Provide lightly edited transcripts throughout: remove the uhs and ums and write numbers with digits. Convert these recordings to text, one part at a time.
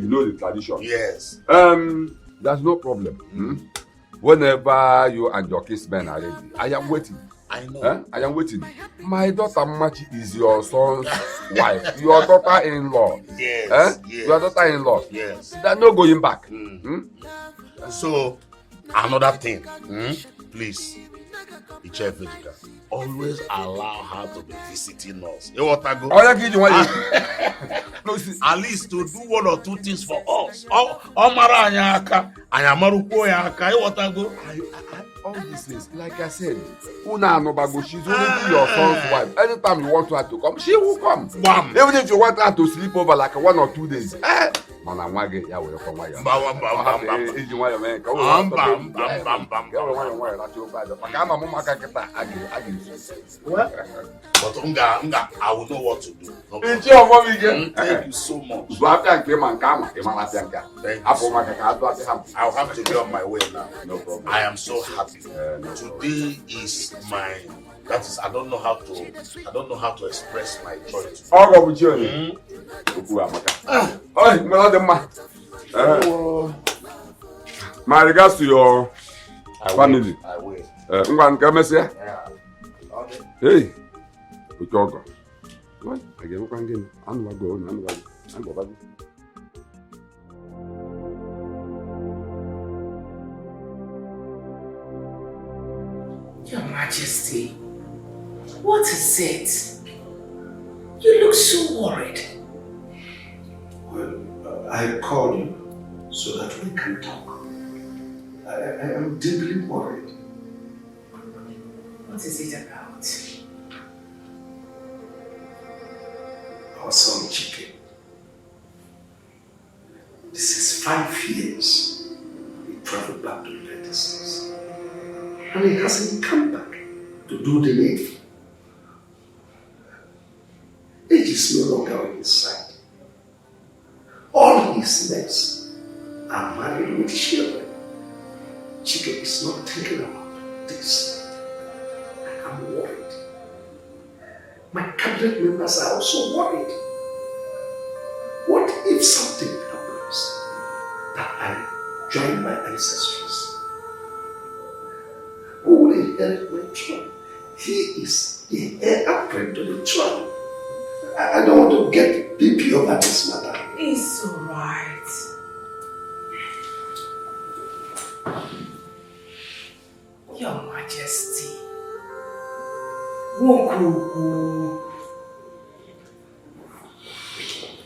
know the tradition. Yes. There's no problem. Whenever you and your kinsmen are ready, I am waiting. I know. I am waiting. My daughter Machi is your son's wife. Your daughter-in-law. Yes. Yes. Your daughter-in-law. Yes. They're not going back. So, another thing. Please, the chef Vedica, always allow her to be visiting us. You want to go? At least to do one or two things for us. All these things, like I said, Una Nobago, she's already your son's wife. Anytime you want her to come, she will come. Bam. Even if you want her to sleep over like 1 or 2 days. But I will know what to do. It's your mommy again. Thank you so much. Thank you. I'll have to be on my way now. No problem. I am so happy. Today is my. That is, I don't know how to express my joy. My regards to your family. I will. Hey, Utogo. What? Again, I'm going. Your Majesty, what is it? You look so worried. Well, I called you so that we can talk. I am deeply worried. What is it about? Our son Chike. This is 5 years he traveled back to the United States. And he hasn't come back to do the needful. Age is no longer on his side. All his mates are married with children. Chike is not thinking about this. I'm worried. My cabinet members are also worried. What if something happens that I join my ancestors? Who will inherit my throne? He is the heir apparent to the throne. I don't want to get BP over this matter. It's alright. Your Majesty. Wokuku.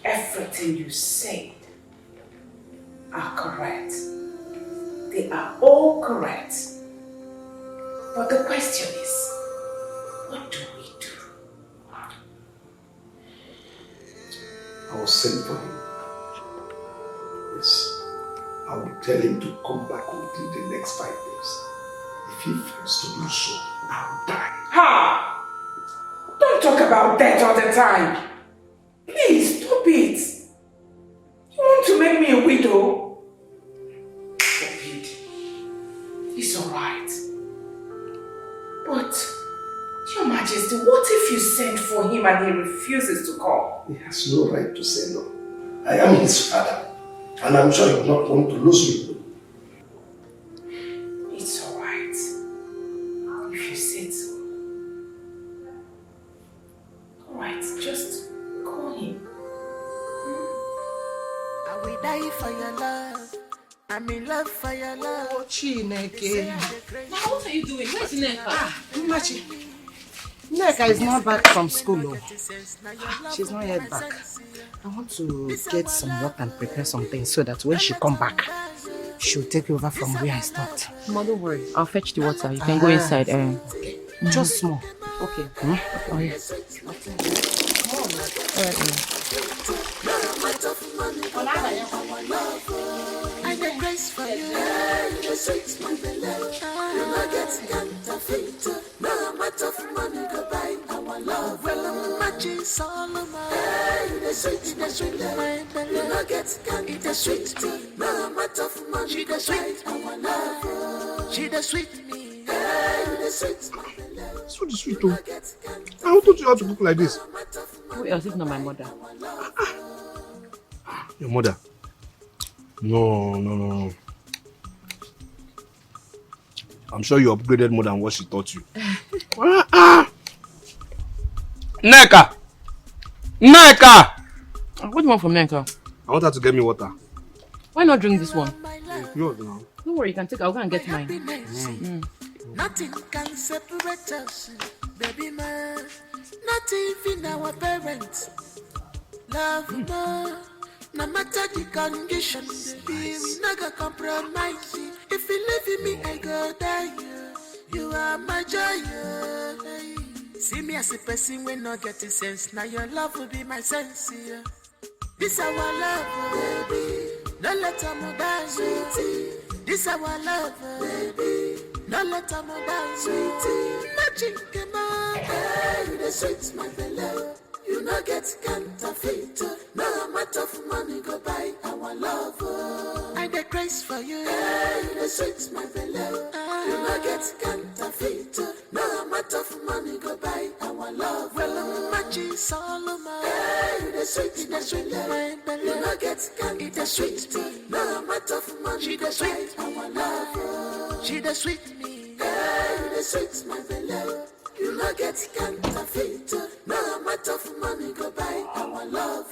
Everything you said are correct. They are all correct. But the question is, what do we do? I will send for him. Yes. I will tell him to come back within the next 5 days. If he fails to do so, I will die. Ha! Don't talk about death all the time. Please, stop it. You want to make me a widow? Forbid. It's alright. But, Your Majesty, what if you send for him and he refuses to come? He has no right to say no. I am his father, and I'm sure he will not want to lose me. It's alright. If you said so. Alright, just call him. I will die for your love. I'm in love for your love. Oh, Chineke. Now, what are you doing? Where's Nneka? Machi. Nneka is not back from school. She's not yet back. I want to get some work and prepare some things so that when she come back, she'll take over from where I stopped. Mama, don't worry. I'll fetch the water. You can go inside. Okay. Just small. Okay. Oh, yes. I get grace for you. You sweet my beloved. You not get counterfeit. No matter of money to buy our love. Well, I'm matching Solomon. The sweet, my beloved. You not get counterfeit. The sweet, no matter of money to buy our love. She the sweet me. The sweet, my beloved. So the sweet too. I taught you how to cook like this. Who else if not my mother? Your mother. No. I'm sure you upgraded more than what she taught you. Neka! What do you want from Nenka? I want her to get me water. Why not drink this one? Yours now. Don't worry, you can take it. I'll go and get mine. Nothing can separate us, baby man. Not even our parents. Love more. No matter the condition, baby, we never compromise. If you leave me, I go die. You are my joy. See me as a person when not getting sense. Now your love will be my sense. This our love, baby. No let them die, sweetie. This our love, baby. No let them die, sweetie. Magic, come on, hey, the sweet, my beloved. You no get counterfeit. No amount of money go buy our love. I dey craze for you. Hey, the sweet, my beloved. You no get counterfeit. No amount of money go buy our love. Well, magic Solomon. Hey, the sweet, my beloved. You no get counterfeit. No amount of money go buy our love. She the sweet me. Hey, the sweet, my beloved. You no get counterfeit. No amount of money go buy our love.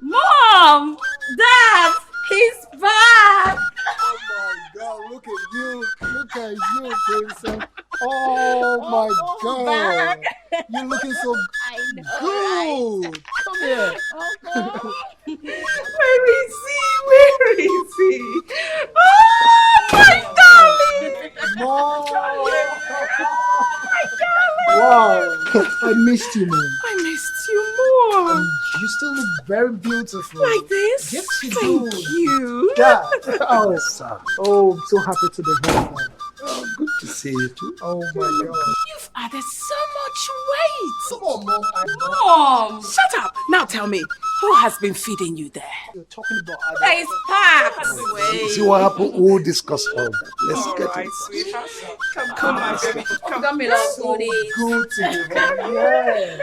Mom! Dad! He's back! Oh my God, look at you, princess. Oh my God. Back. You're looking so Right? good. Come here. Where is he? Oh, my darling! Mom. My darling! Wow, I missed you, man. I missed you more. You still look very beautiful. Like this? Yes, you Thank do. you. Yeah. Oh, I'm so happy to be home, man. Oh, good to see you too. Oh my God. You've added so much weight. Come on, Mom. Mom! Shut up! Now tell me, who has been feeding you there? You're talking about There is Paps! See what happened? We'll discuss all that. Let's get it. Sweetheart. Come on, baby. Come. Got me last so good to be home. Yeah.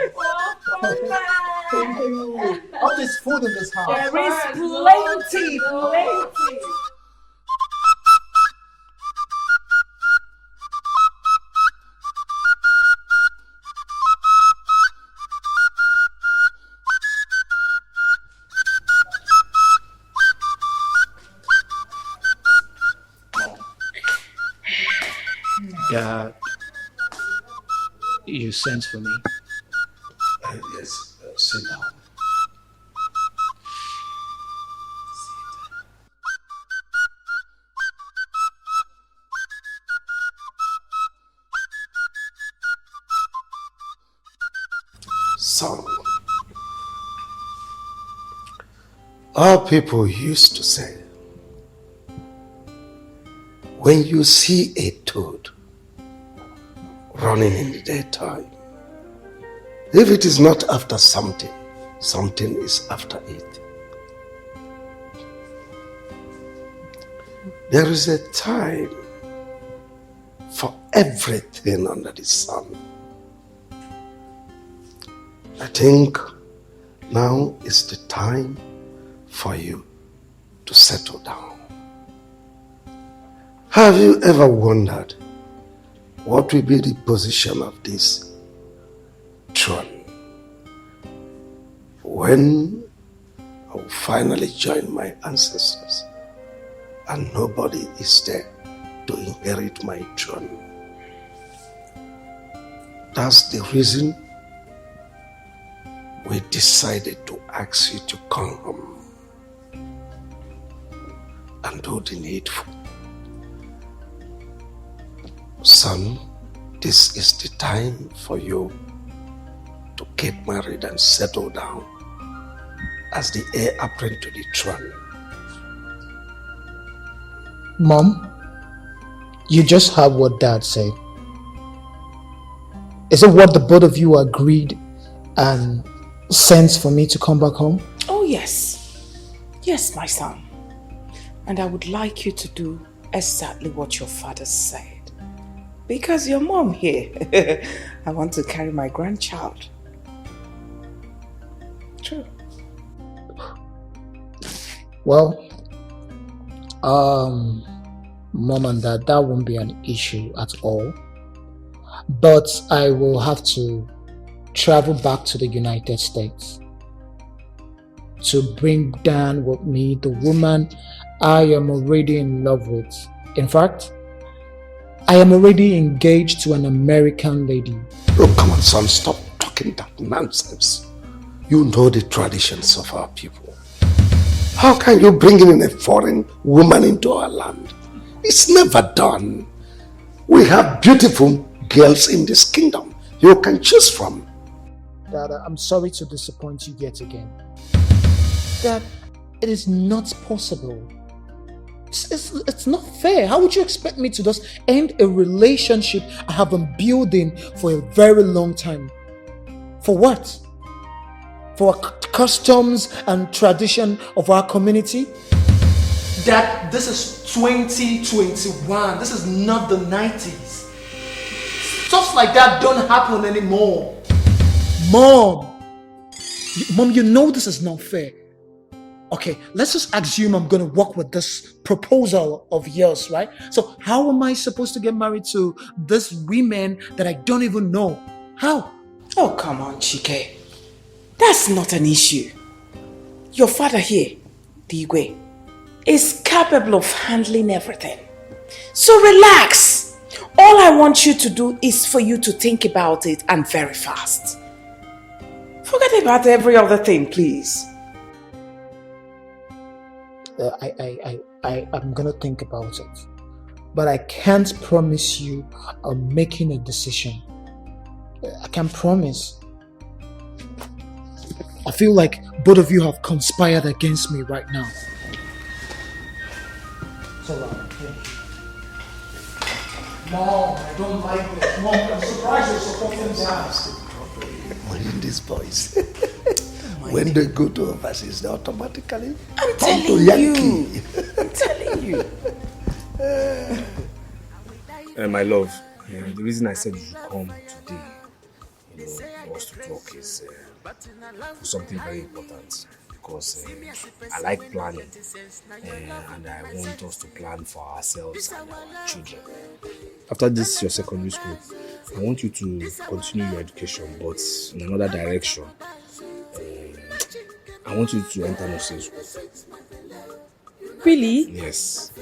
Thank you. All this food in this house. There is plenty. Dad, you sent for me. Yes, sit down. Son, our people used to say, when you see a toad running in the daytime, if it is not after something, something is after it. There is a time for everything under the sun. I think now is the time for you to settle down. Have you ever wondered what will be the position of this throne when I will finally join my ancestors and nobody is there to inherit my throne? That's the reason we decided to ask you to come home and do the needful. Son, this is the time for you to get married and settle down as the heir apparent to the throne. Mom, you just heard what Dad said. Is it what the both of you agreed and sent for me to come back home? Oh, yes. Yes, my son. And I would like you to do exactly what your father said. Because your mom here, I want to carry my grandchild. Sure. Well, Mom and Dad, that won't be an issue at all. But I will have to travel back to the United States to bring down with me the woman I am already in love with. In fact, I am already engaged to an American lady. Oh, come on, son, stop talking that nonsense. You know the traditions of our people. How can you bring in a foreign woman into our land? It's never done. We have beautiful girls in this kingdom you can choose from. Dad, I'm sorry to disappoint you yet again. Dad, it is not possible. It's not fair. How would you expect me to just end a relationship I have been building for a very long time? For what? For customs and tradition of our community? Dad, this is 2021. This is not the 90s. Stuff like that don't happen anymore. Mom, you know this is not fair. Okay, let's just assume I'm gonna work with this proposal of yours, right? So how am I supposed to get married to this women that I don't even know? How? Oh, come on, Chike. That's not an issue. Your father here, Digwe, is capable of handling everything. So relax. All I want you to do is for you to think about it, and very fast. Forget about every other thing, please. I'm gonna think about it, but I can't promise you I'm making a decision. I can't promise. I feel like both of you have conspired against me right now. It's alright. Mom, I don't like this. Mom, I'm surprised you're supporting that. Only these boys. When they go to overseas, they automatically I'm come to telling Yankee. you. I'm telling you. My love, the reason I said you should come today, for us to talk is for something very important. Because I like planning, and I want us to plan for ourselves and our children. After this, your secondary school, I want you to continue your education, but in another direction. I want you to enter nursing school. Really? Yes.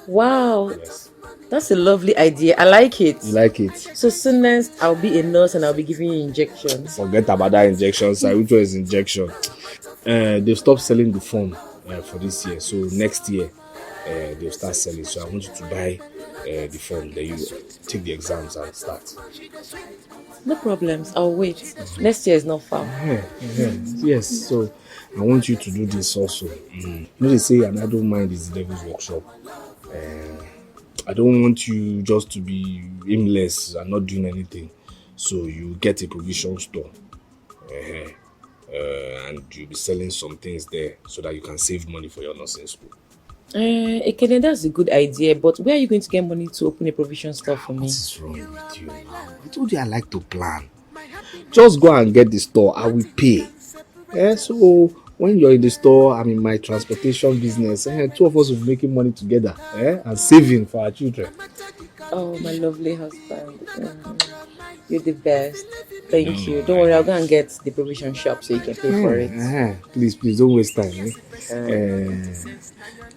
Wow. Yes. That's a lovely idea. I like it. You like it? So soonest I'll be a nurse and I'll be giving you injections. Forget about that injection, sir. Which one is injection? They've stopped selling the form for this year. So next year, they'll start selling. So I want you to buy the form. Then you take the exams and start. No problems. I'll wait. Next year is not far. Yes. So I want you to do this also. You know they say an idle mind is the devil's workshop. I don't want you just to be aimless and not doing anything. So you get a provision store. And you'll be selling some things there so that you can save money for your nursing school. Ekene, that's a good idea, but where are you going to get money to open a provision store for me? What is wrong with you now? I told you I like to plan. Just go and get the store. I will pay. So when you're in the store, I'm in my transportation business. Two of us will be making money together and saving for our children. Oh, my lovely husband. You're the best. Thank you. Don't worry, I'll go and get the provision shop so you can pay for it. Please don't waste time.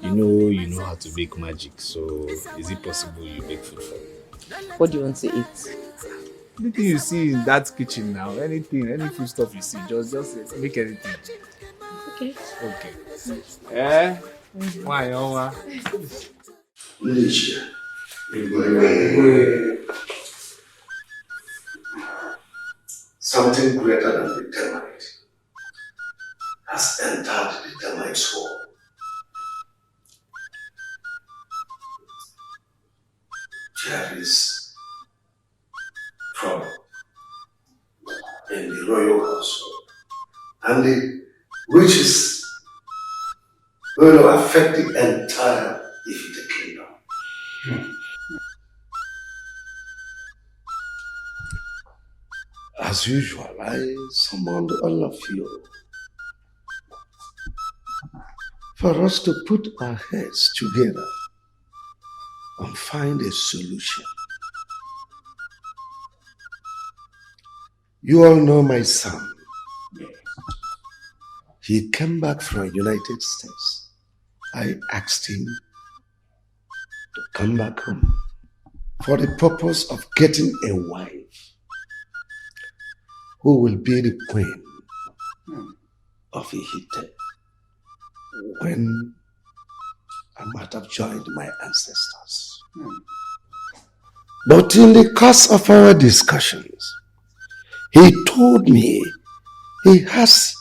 You know how to make magic. So is it possible you make food for me? What do you want to eat? Anything you see in that kitchen now, any food stuff you see, just make anything. Okay. Why, Alicia, something greater than the termite has entered the termite's hole. There is trouble in the royal household, and the witches will affect the entire Ifite kingdom. As usual, I summoned all of you for us to put our heads together and find a solution. You all know my son. He came back from the United States. I asked him to come back home for the purpose of getting a wife who will be the queen of Ihite when I might have joined my ancestors. But in the course of our discussions, he told me he has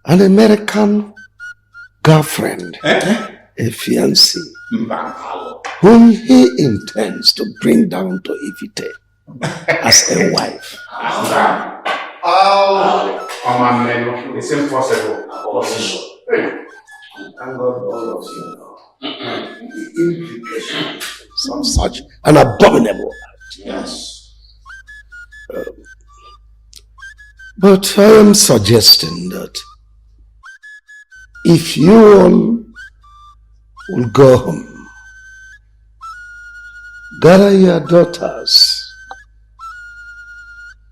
an American girlfriend, a fiancée, whom he intends to bring down to Ifite as a wife. Come on, man. It's impossible. Thank God all of you know the implications of such an abominable act. Yes. But I am suggesting that if you all will go home, gather your daughters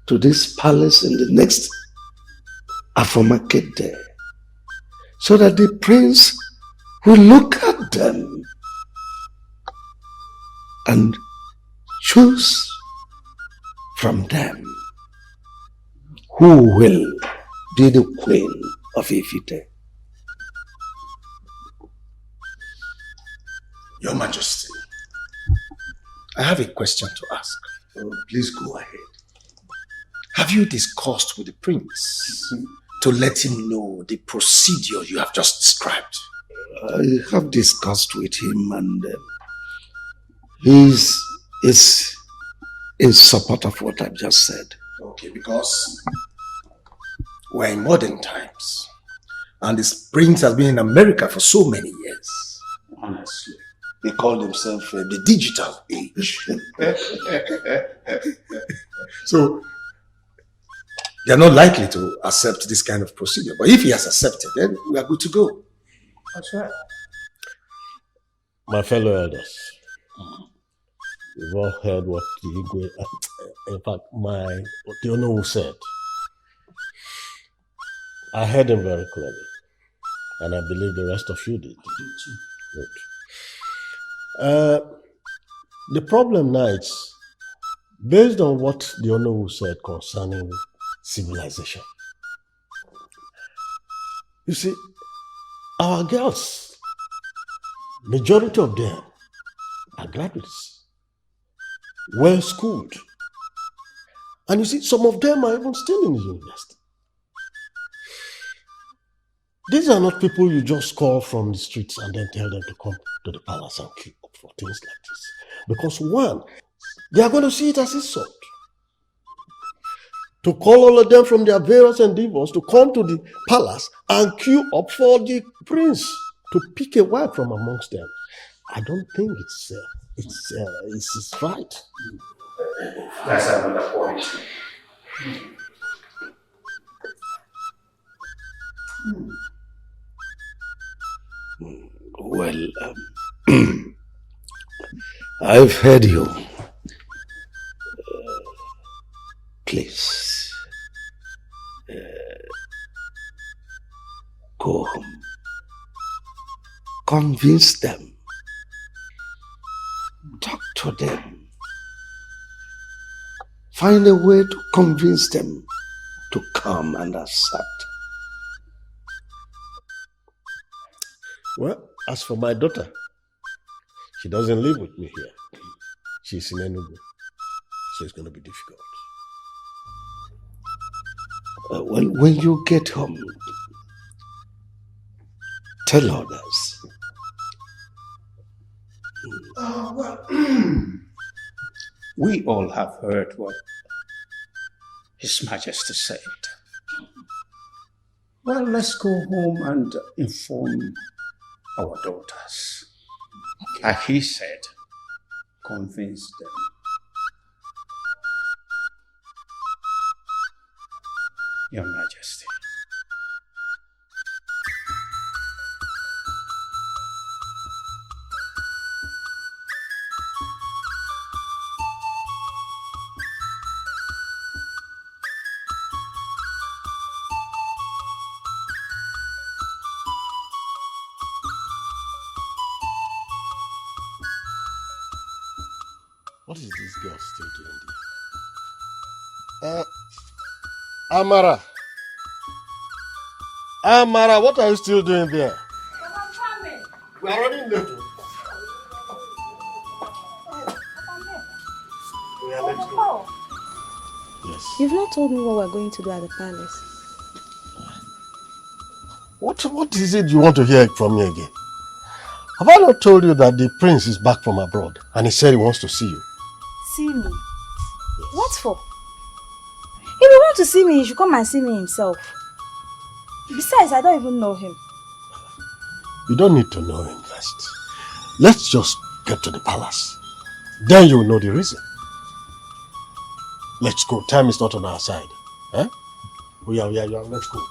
to this palace in the next Afomarket day, so that the prince will look at them and choose from them who will be the queen of Ifite. Your Majesty, I have a question to ask. Oh, please go ahead. Have you discussed with the prince to let him know the procedure you have just described? I have discussed with him and he's in support of what I've just said. Okay, because we're in modern times and this prince has been in America for so many years. Honestly. They call themselves the digital age. So they are not likely to accept this kind of procedure. But if he has accepted, then we are good to go. That's right. My fellow elders, we've all heard what the Igwe, in fact, what the Onowu said. I heard him very clearly, and I believe the rest of you did. Good. The problem now is, based on what the Onowu said concerning civilization. You see, our girls, majority of them are graduates, well schooled. And you see, some of them are even still in the university. These are not people you just call from the streets and then tell them to come to the palace and queue up for things like this. Because one, they are going to see it as insult. To call all of them from their various endeavors to come to the palace and queue up for the prince to pick a wife from amongst them. I don't think it's right. That's another point. Well, I've heard you. Please, go home. Convince them. Talk to them. Find a way to convince them to come and accept. Well, as for my daughter, she doesn't live with me here. She's in Enugu, so it's going to be difficult. Well, when you get home, tell others. We all have heard what His Majesty said. Well, let's go home and inform our daughters. Like he said, convince them. Your Majesty. What is this girl still doing there? Amara. Amara, what are you still doing there? I'm coming. We are running late. Yeah, let's go. Yes. You've not told me what we're going to do at the palace. What is it you want to hear from me again? Have I not told you that the prince is back from abroad and he said he wants to see you? See me? What for? If you want to see me, he should come and see me himself. Besides, I don't even know him. You don't need to know him first. Let's just get to the palace. Then you will know the reason. Let's go. Time is not on our side. Eh? We are. Let's go.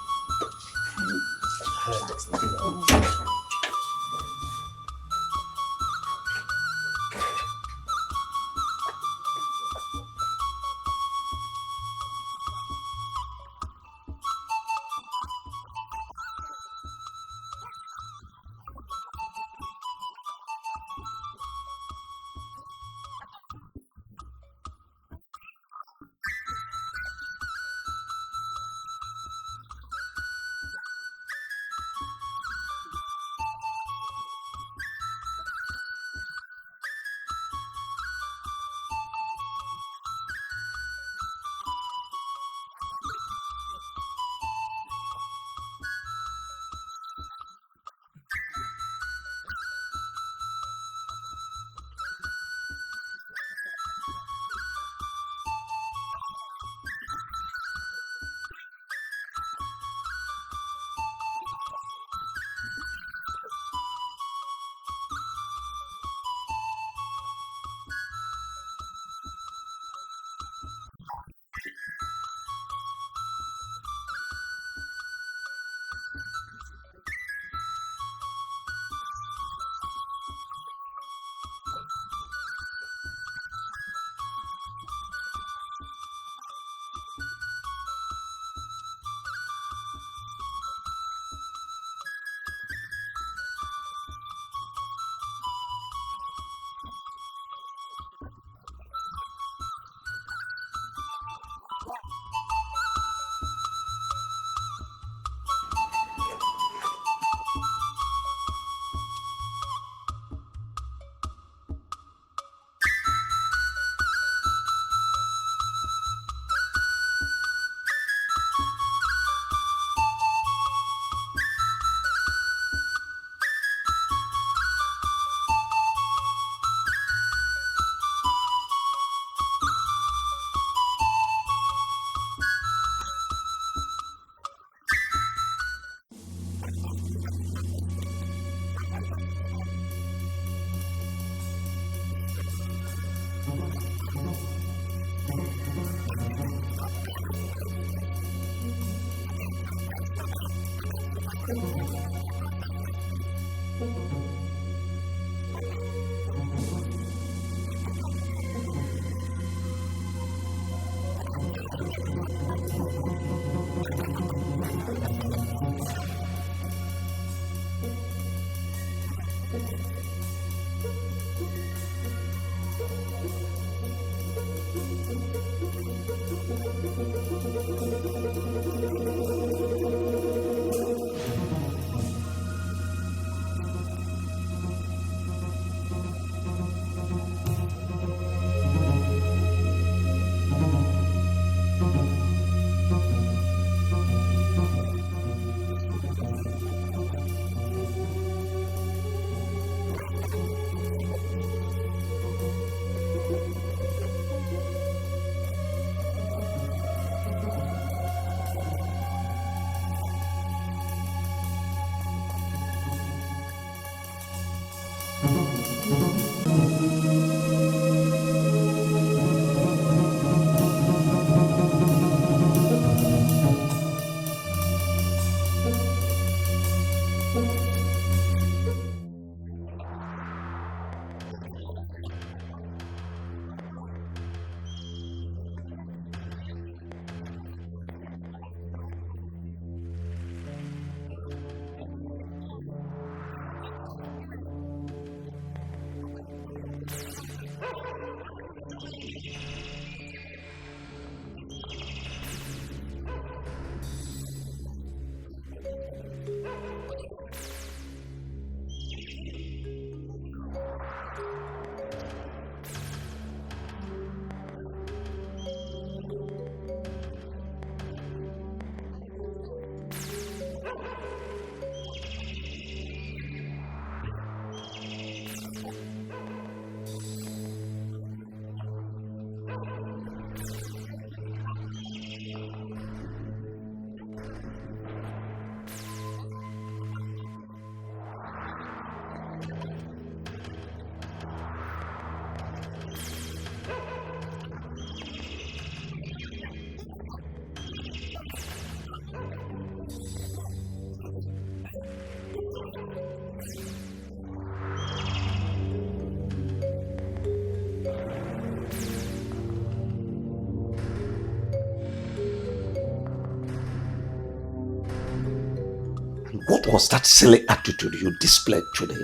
What was that silly attitude you displayed today?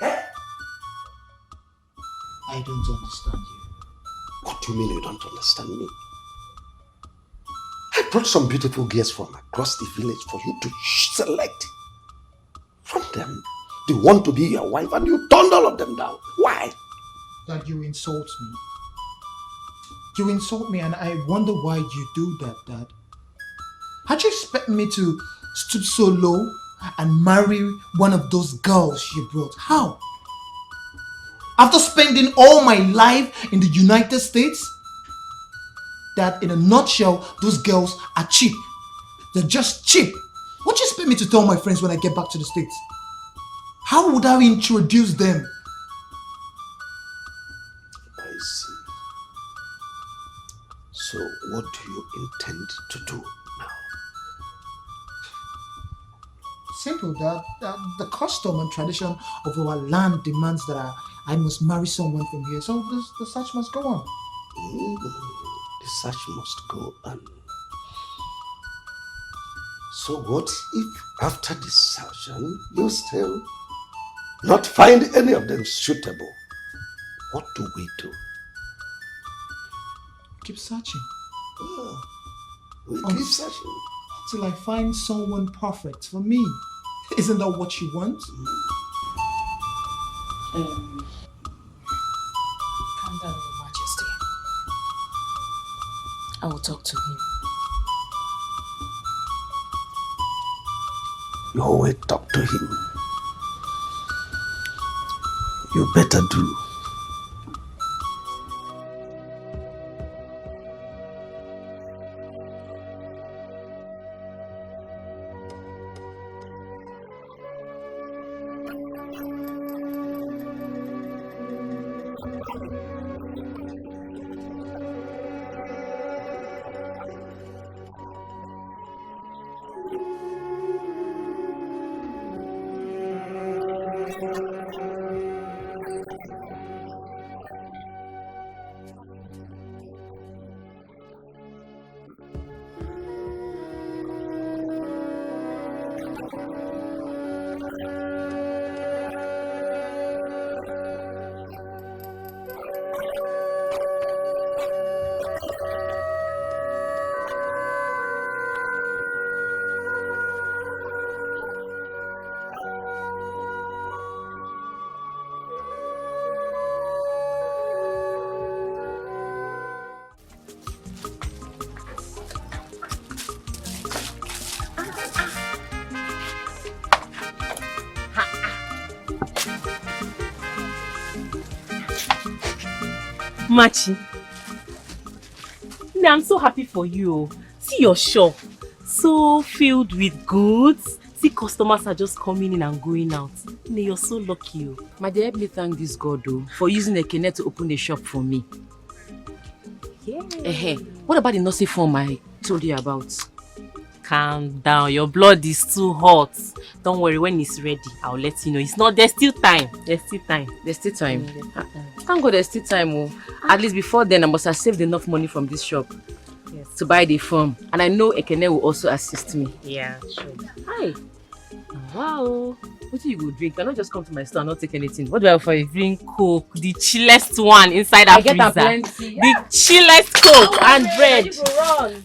I don't understand you. What do you mean you don't understand me? I brought some beautiful girls from across the village for you to select. From them, they want to be your wife and you turned all of them down. Why? That you insult me. You insult me and I wonder why you do that, Dad. How'd you expect me to stoop so low and marry one of those girls you brought? How? After spending all my life in the United States? That in a nutshell, those girls are cheap. They're just cheap. What do you expect me to tell my friends when I get back to the States? How would I introduce them? I see. So what do you intend to do now? Simple, Dad. The custom and tradition of our land demands that I must marry someone from here. So the search must go on. The search must go on. So what if after the search you still not find any of them suitable? What do we do? Keep searching. We keep searching. Till I find someone perfect for me. Isn't that what you want? Calm down, Your Majesty. I will talk to him. You always talk to him. You better do. Machi, I'm so happy for you. See your shop, so filled with goods. See customers are just coming in and going out. You're so lucky. My dear, help me thank this God for using Ekene to open a shop for me. Yeah. What about the nursing form I told you about? Calm down, your blood is too hot. Don't worry, when it's ready, I'll let you know. There's still time. There's still time. Thank God there's still time. At least before then, I must have saved enough money from this shop to buy the form. And I know Ekene will also assist me. Yeah, sure. Hi. Wow. What do you go drink? I not just come to my store and not take anything. What What do I offer you? Drink Coke, the chillest one inside I our get freezer. plenty. The chillest Coke and bread.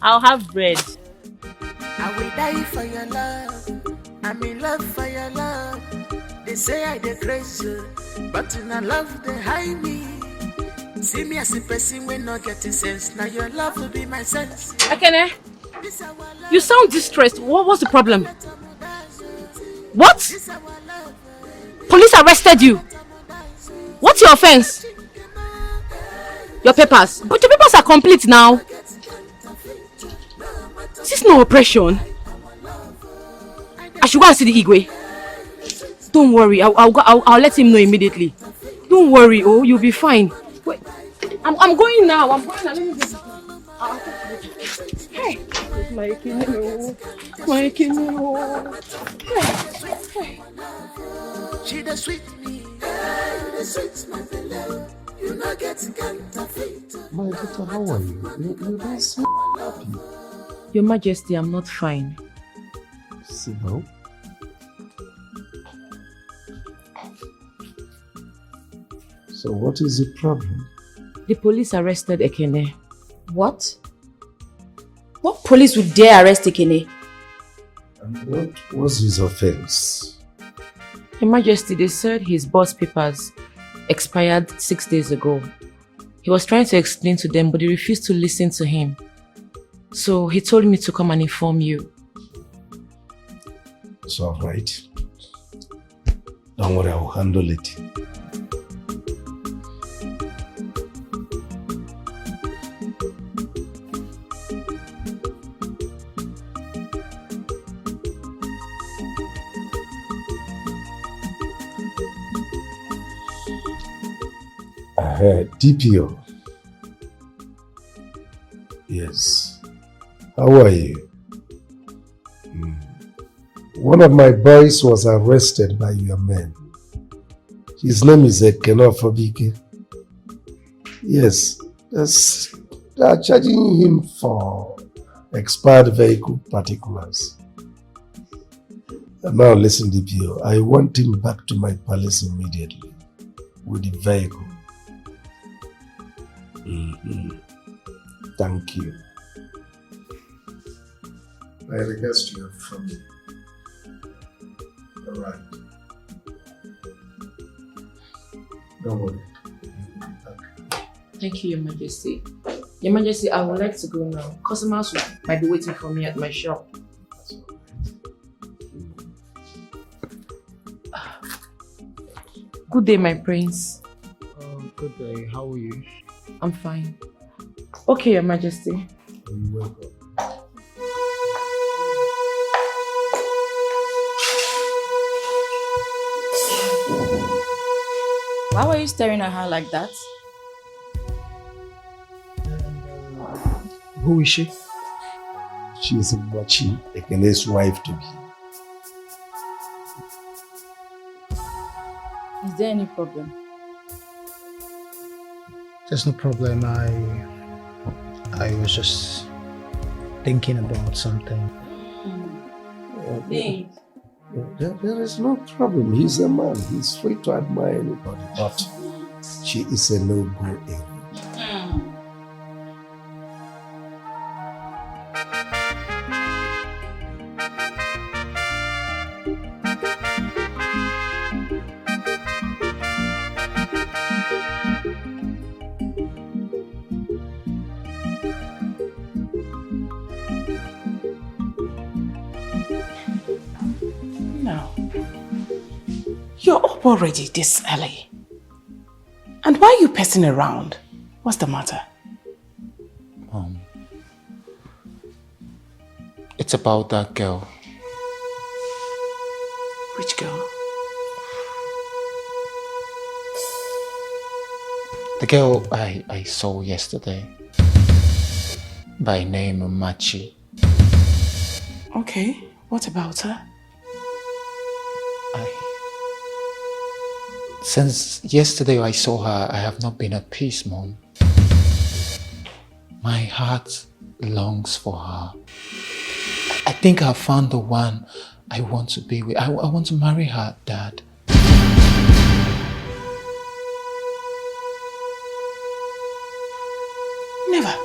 I'll have bread. I will die for your love. I'm in love for your love. They say I dey crazy, but in a love they hide me. See me as a person when not getting sense. Now your love will be my sense. Ekene, you sound distressed. What's the problem? What? Police arrested you? What's your offense? Your papers. But your papers are complete now. Is this no oppression? I should go and see the Igwe. Don't worry, I'll let him know immediately. Don't worry, oh, you'll be fine. Wait, I'm going now. I'm going now. Let me just... Hey, my Ekene, my Ekene. Hey. She the sweet me, the sweet my beloved. You not get counterfeit. My daughter, how are you? You don't seem happy. Your Majesty, I'm not fine. Sit down. So what is the problem? The police arrested Ekene. What? What police would dare arrest Ekene? And what was his offense? Your Majesty, they said his bus papers expired 6 days ago. He was trying to explain to them, but they refused to listen to him. So he told me to come and inform you. It's all right. Don't worry, I'll handle it. DPO. Yes. How are you? One of my boys was arrested by your men. His name is Ekene Ofobike. Yes. They are charging him for expired vehicle particulars. And now listen, DPO. I want him back to my palace immediately with the vehicle. Thank you. My regards to your family. All right. Don't worry. Thank you, Your Majesty. Your Majesty, I would like to go now. Customers might be waiting for me at my shop. Good day, my prince. Good day. How are you? I'm fine. Okay, Your Majesty. You're welcome. Why were you staring at her like that? Who is she? She is Machi, Ekene's wife to be. Is there any problem? There's no problem. I was just thinking about something. There is no problem. He's a man. He's free to admire anybody. But she is a no-go area. You're up already this early. And why are you pacing around? What's the matter? It's about that girl. Which girl? The girl I saw yesterday. By name Machi. Okay, what about her? Since yesterday I saw her, I have not been at peace, Mom. My heart longs for her. I think I found the one I want to be with. I want to marry her, Dad. Never.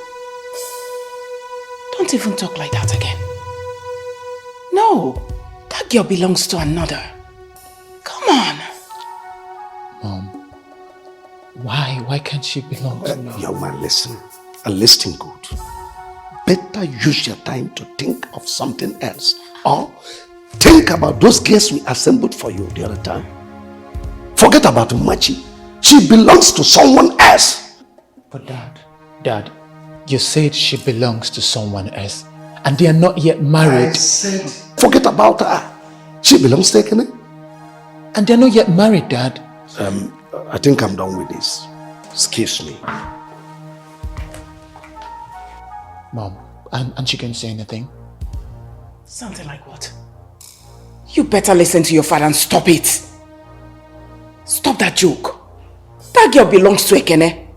Don't even talk like that again. No, that girl belongs to another. Come on. Mom, why can't she belong to me? Young man, listen. And listen good. Better use your time to think of something else. Or Think about those girls we assembled for you the other time. Forget about Machi. She belongs to someone else. But Dad, you said she belongs to someone else. And they are not yet married. I said, forget about her. She belongs to Ekene. And they're not yet married, Dad. I think I'm done with this. Excuse me. Mom, aren't you going to say anything? Something like what? You better listen to your father and stop it. Stop that joke. That girl belongs to Ekene.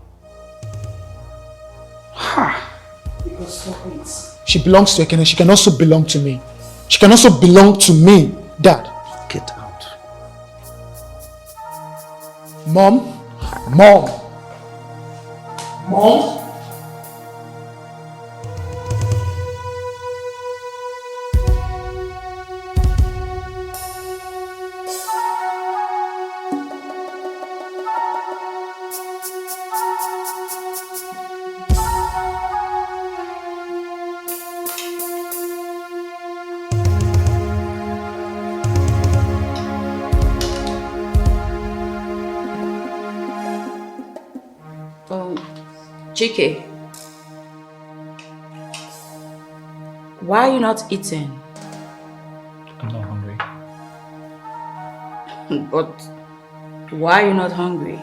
Ha! Stop it. She belongs to Ekene. She can also belong to me. She can also belong to me, Dad. Get out. Mom? Chike, why are you not eating? I'm not hungry. But why are you not hungry?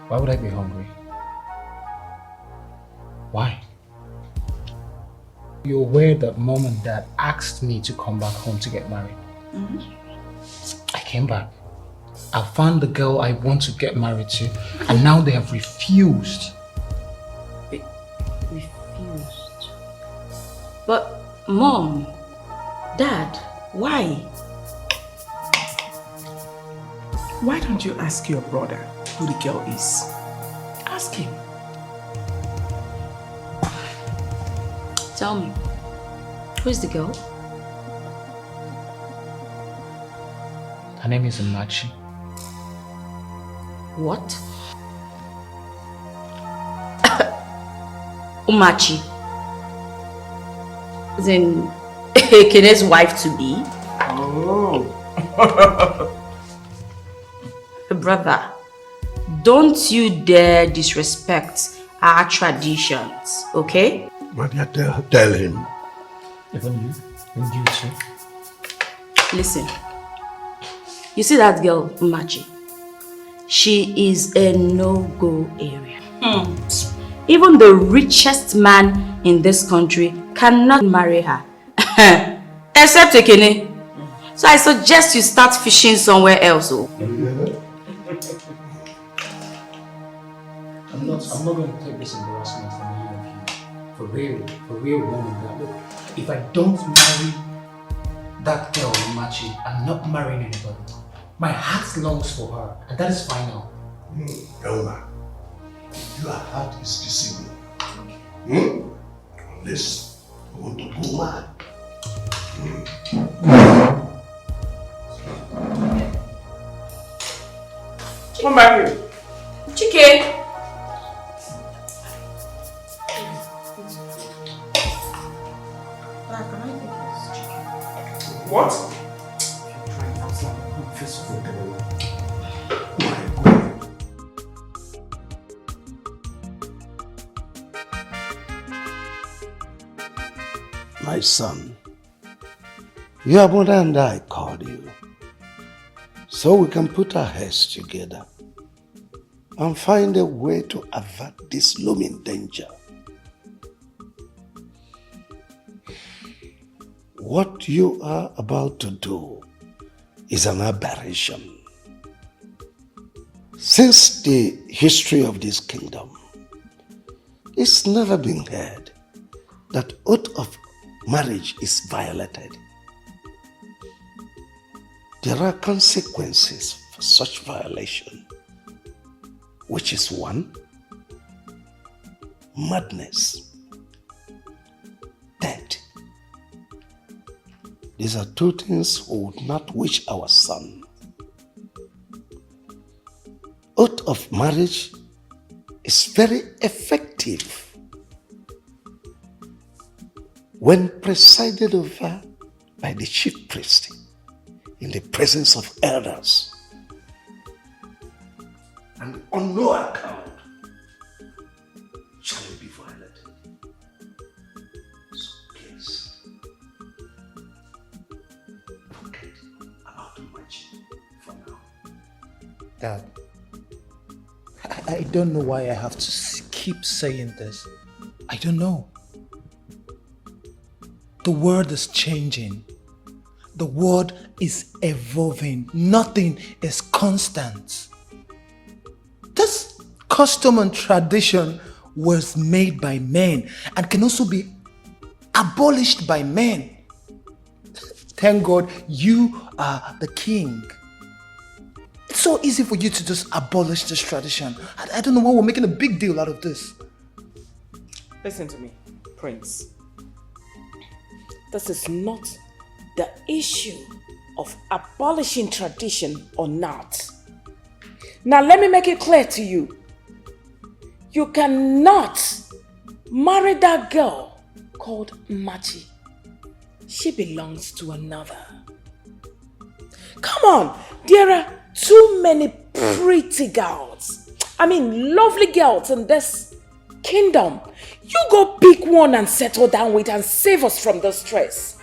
Why would I be hungry? Why? You're aware that Mom and Dad asked me to come back home to get married. I came back. I found the girl I want to get married to, and now they have refused. Refused? But Mom, Dad, why? Why don't you ask your brother who the girl is? Ask him. Tell me, who is the girl? Her name is Umachi. What? Umachi? Then Ekene's wife to be? Oh. Brother, don't you dare disrespect our traditions, okay? But you tell him. Even you? And you too? Listen, you see that girl, Umachi? She is a no-go area. Even the richest man in this country cannot marry her. Except Ekene. So I suggest you start fishing somewhere else. Oh. I'm not going to take this embarrassment from any of you. For real woman. That look, if I don't marry that girl, Umachi, I'm not marrying anybody. My heart longs for her, and that is final. Elma, your heart is deceiving. Unless you want to go mad. Come back here. Chike! What? My son, your mother and I called you so we can put our heads together and find a way to avert this looming danger. What you are about to do is an aberration. Since the history of this kingdom, it's never been heard that oath of marriage is violated. There are consequences for such violation, which is 1, madness, death. These are 2 things we would not wish our son. Oath of marriage is very effective when presided over by the chief priest in the presence of elders. And on no account shall it be violated. So please, forget about the magic for now. Dad, I don't know why I have to keep saying this. I don't know. The world is changing. The world is evolving. Nothing is constant. This custom and tradition was made by men and can also be abolished by men. Thank God you are the king. It's so easy for you to just abolish this tradition. I don't know why we're making a big deal out of this. Listen to me, Prince. This is not the issue of abolishing tradition or not. Now let me make it clear to you. You cannot marry that girl called Machi. She belongs to another. Come on, there are too many pretty girls. I mean, lovely girls in this kingdom. You go pick one and settle down with and save us from the stress.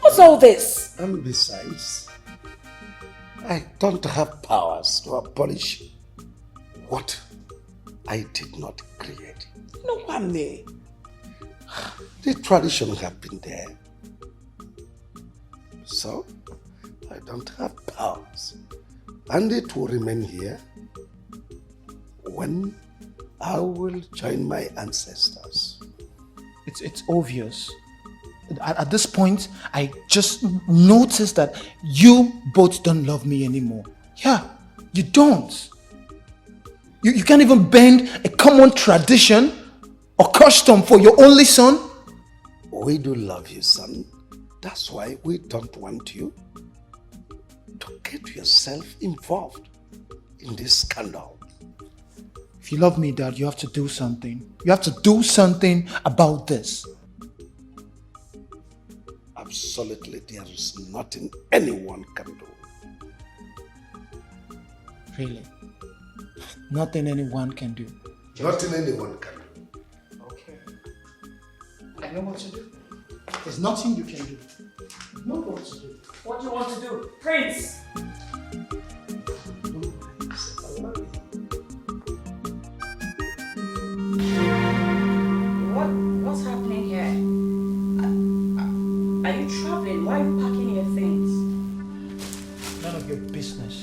What's all this? And besides, I don't have powers to abolish what I did not create. No, Pamne. The tradition have been there. So, I don't have powers. And it will remain here when I will join my ancestors. It's obvious. At this point, I just noticed that you both don't love me anymore. Yeah, you don't. You can't even bend a common tradition or custom for your only son. We do love you, son. That's why we don't want you to get yourself involved in this scandal. If you love me, Dad, you have to do something. You have to do something about this. Absolutely, there is nothing anyone can do. Really? Nothing anyone can do. Nothing anyone can do. Okay. I know what to do. There's nothing you can do. You know what to do. What do you want to do? Prince! What's happening here? Are you traveling? Why are you packing your things? None of your business.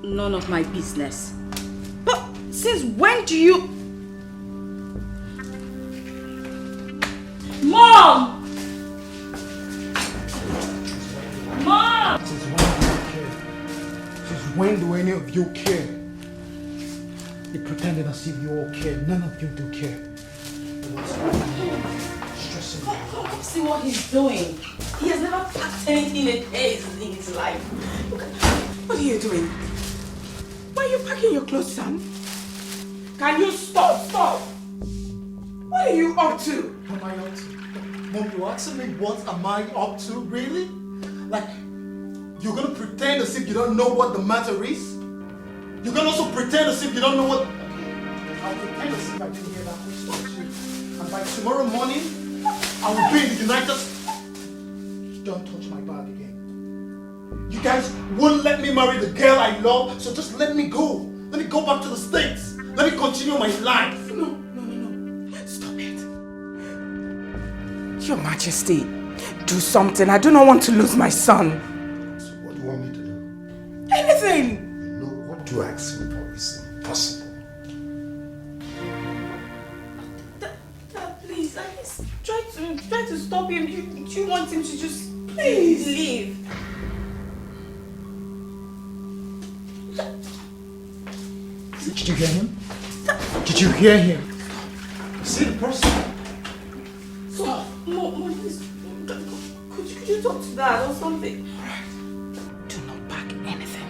None of my business. But since when do you... Mom! Mom! Since when do any of you care? You're pretending as if you all care. None of you do care. Stressing me. See what he's doing. He has never packed anything in his life. What are you doing? Why are you packing your clothes, son? Can you stop? Stop! What are you up to? What am I up to? Mom, you asking me what am I up to? Really? Like, you're gonna pretend as if you don't know what the matter is? You're gonna also pretend as if you don't know what... Okay, I'll pretend as if I didn't hear that question too. And by tomorrow morning, I will be in the United... Don't touch my bag again. You guys won't let me marry the girl I love, so just let me go. Let me go back to the States. Let me continue my life. No. Stop it. Your Majesty, do something. I do not want to lose my son. So what do you want me to do? Anything. You know what to ask him for is impossible. Dad, please, at least try to stop him. You want him to just please leave. Did you hear him? Did you hear him? See the person? So, Mom, please, could you talk to Dad or something? Do not pack anything.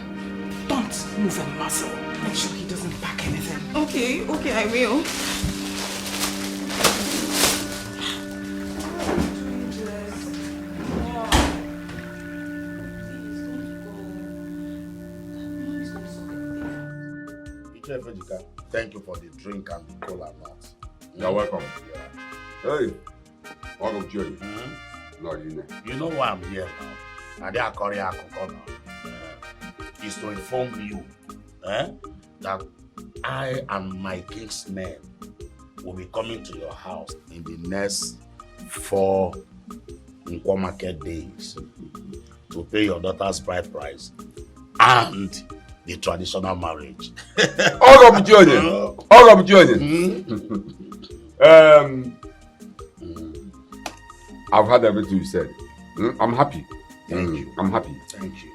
Don't move a muscle. Make sure he doesn't pack anything. Okay, I will. Chef Ejika, thank you for the drink and the cola nuts. You're welcome. Yeah. Hey, welcome to you. No, you know why I'm here now. Is to inform you that I and my kinsmen will be coming to your house in the next 4 Nkwo market days to pay your daughter's bride price and the traditional marriage. I've heard everything you said. I'm happy. Thank you. I'm happy. Thank you.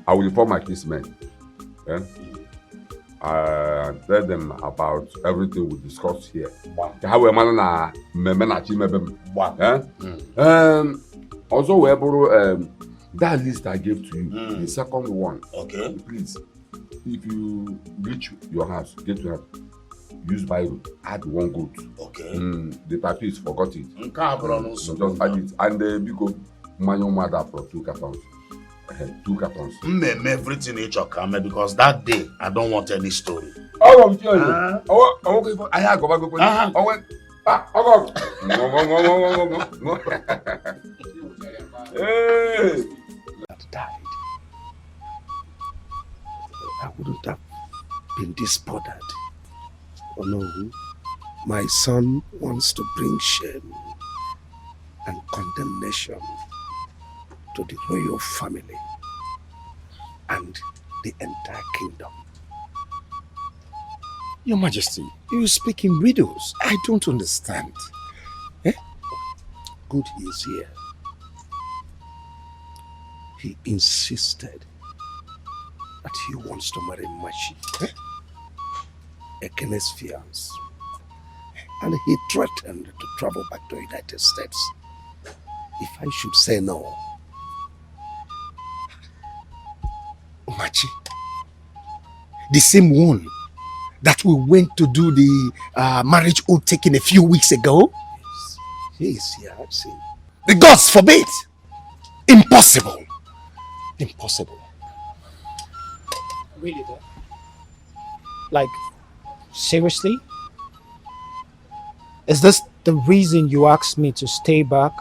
I will inform my kinsmen. Tell them about everything we discussed here. How we also, we borrow that list I gave to you, the second one. Okay. Please, if you reach your house, get to have use Bible, add 1 goat. Okay. The typist forgot it. Just add it. And because manual mother for 2 cartons. 2 cartons. Everything in your camera because that day I don't want any story. Oh, I'm telling you. I have go back. That died. I wouldn't have been this bothered. Oh no, my son wants to bring shame and condemnation to the royal family and the entire kingdom. Your Majesty, you speak in riddles. I don't understand. Good is here. He insisted that he wants to marry Machi, Ekene's fiancé, and he threatened to travel back to the United States if I should say no. Machi, the same one that we went to do the marriage oath taking a few weeks ago? Yes, he has seen. The gods forbid! Impossible! Impossible. Really though? Like, seriously? Is this the reason you asked me to stay back?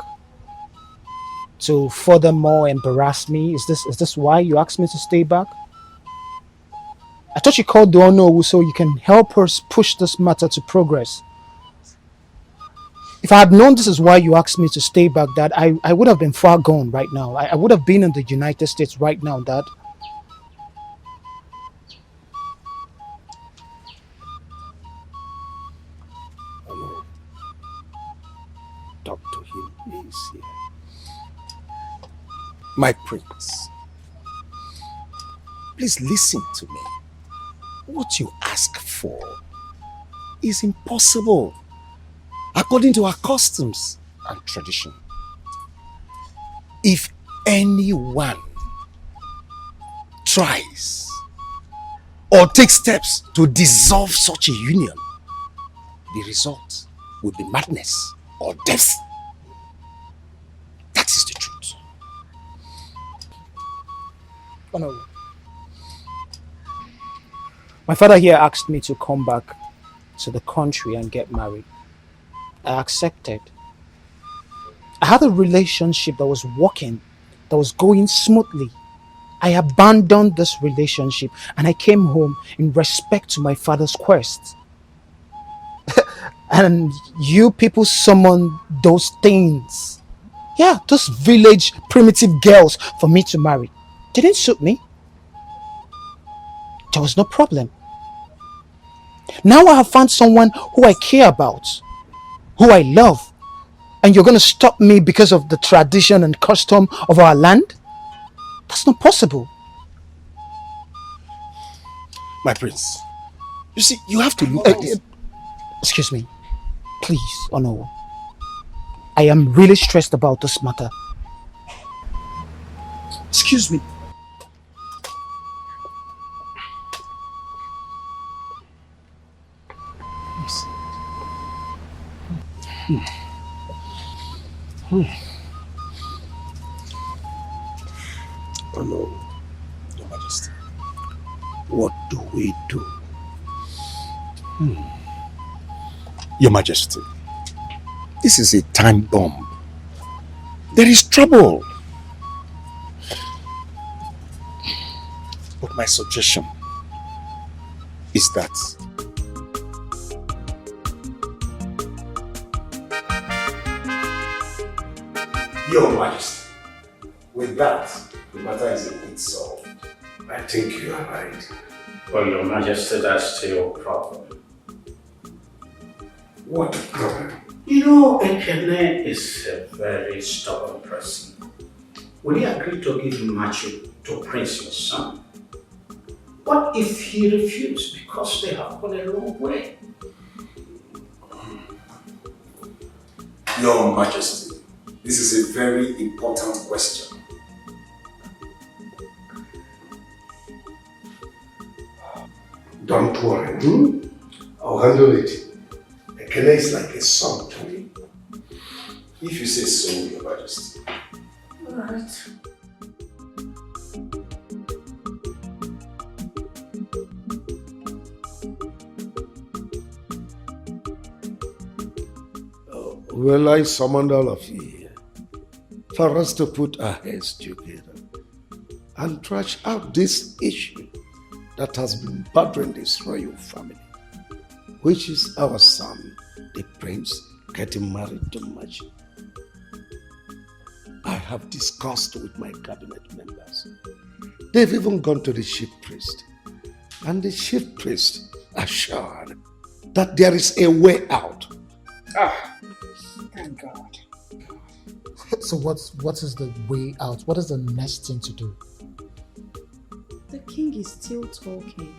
To furthermore embarrass me? Is this why you asked me to stay back? I thought you called Duono so you can help us push this matter to progress. If I had known this is why you asked me to stay back, Dad, I would have been far gone right now. I would have been in the United States right now, Dad. Oh, no. Talk to him, he is here. My prince, please listen to me. What you ask for is impossible according to our customs and tradition. If anyone tries or takes steps to dissolve such a union, the result will be madness or death. That is the truth. Oh no. My father here asked me to come back to the country and get married. I accepted. I had a relationship that was working, that was going smoothly. I abandoned this relationship and I came home in respect to my father's quest. And you people summoned those things. Yeah, those village primitive girls for me to marry. They didn't suit me. There was no problem. Now I have found someone who I care about, who I love, and you're going to stop me because of the tradition and custom of our land? That's not possible. My prince, you see, you have to look at this. Excuse me. Please, Ono. I am really stressed about this matter. Excuse me. Oh no, Your Majesty. What do we do? Your Majesty, this is a time bomb. There is trouble. But my suggestion is that Your Majesty, with that, the matter is a bit solved. I think you are right. Well, Your Majesty, that's still a problem. What problem? You know, Ekene is a very stubborn person. Will he agree to give Machi to Prince, your son? What if he refuses because they have gone a long way? Your Majesty, this is a very important question. Don't worry. I'll handle it. Ekene is like a son to me. If you say so, Your Majesty. Alright. Well, I summoned all of you here for us to put our heads together and trash out this issue that has been bothering this royal family, which is our son, the prince, getting married to Machi. I have discussed with my cabinet members. They've even gone to the chief priest, and the chief priest assured that there is a way out. Thank God. So what is the way out? What is the next thing to do? The king is still talking.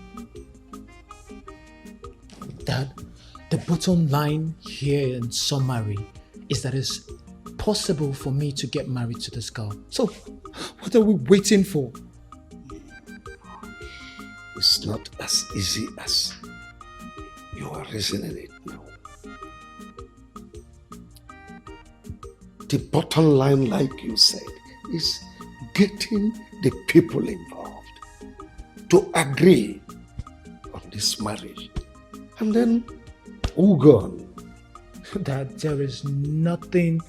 Dad, the bottom line here in summary is that it's possible for me to get married to this girl. So what are we waiting for? It's not as easy as you are reasoning it now. The bottom line, like you said, is getting the people involved to agree on this marriage. And then, gone. That there is nothing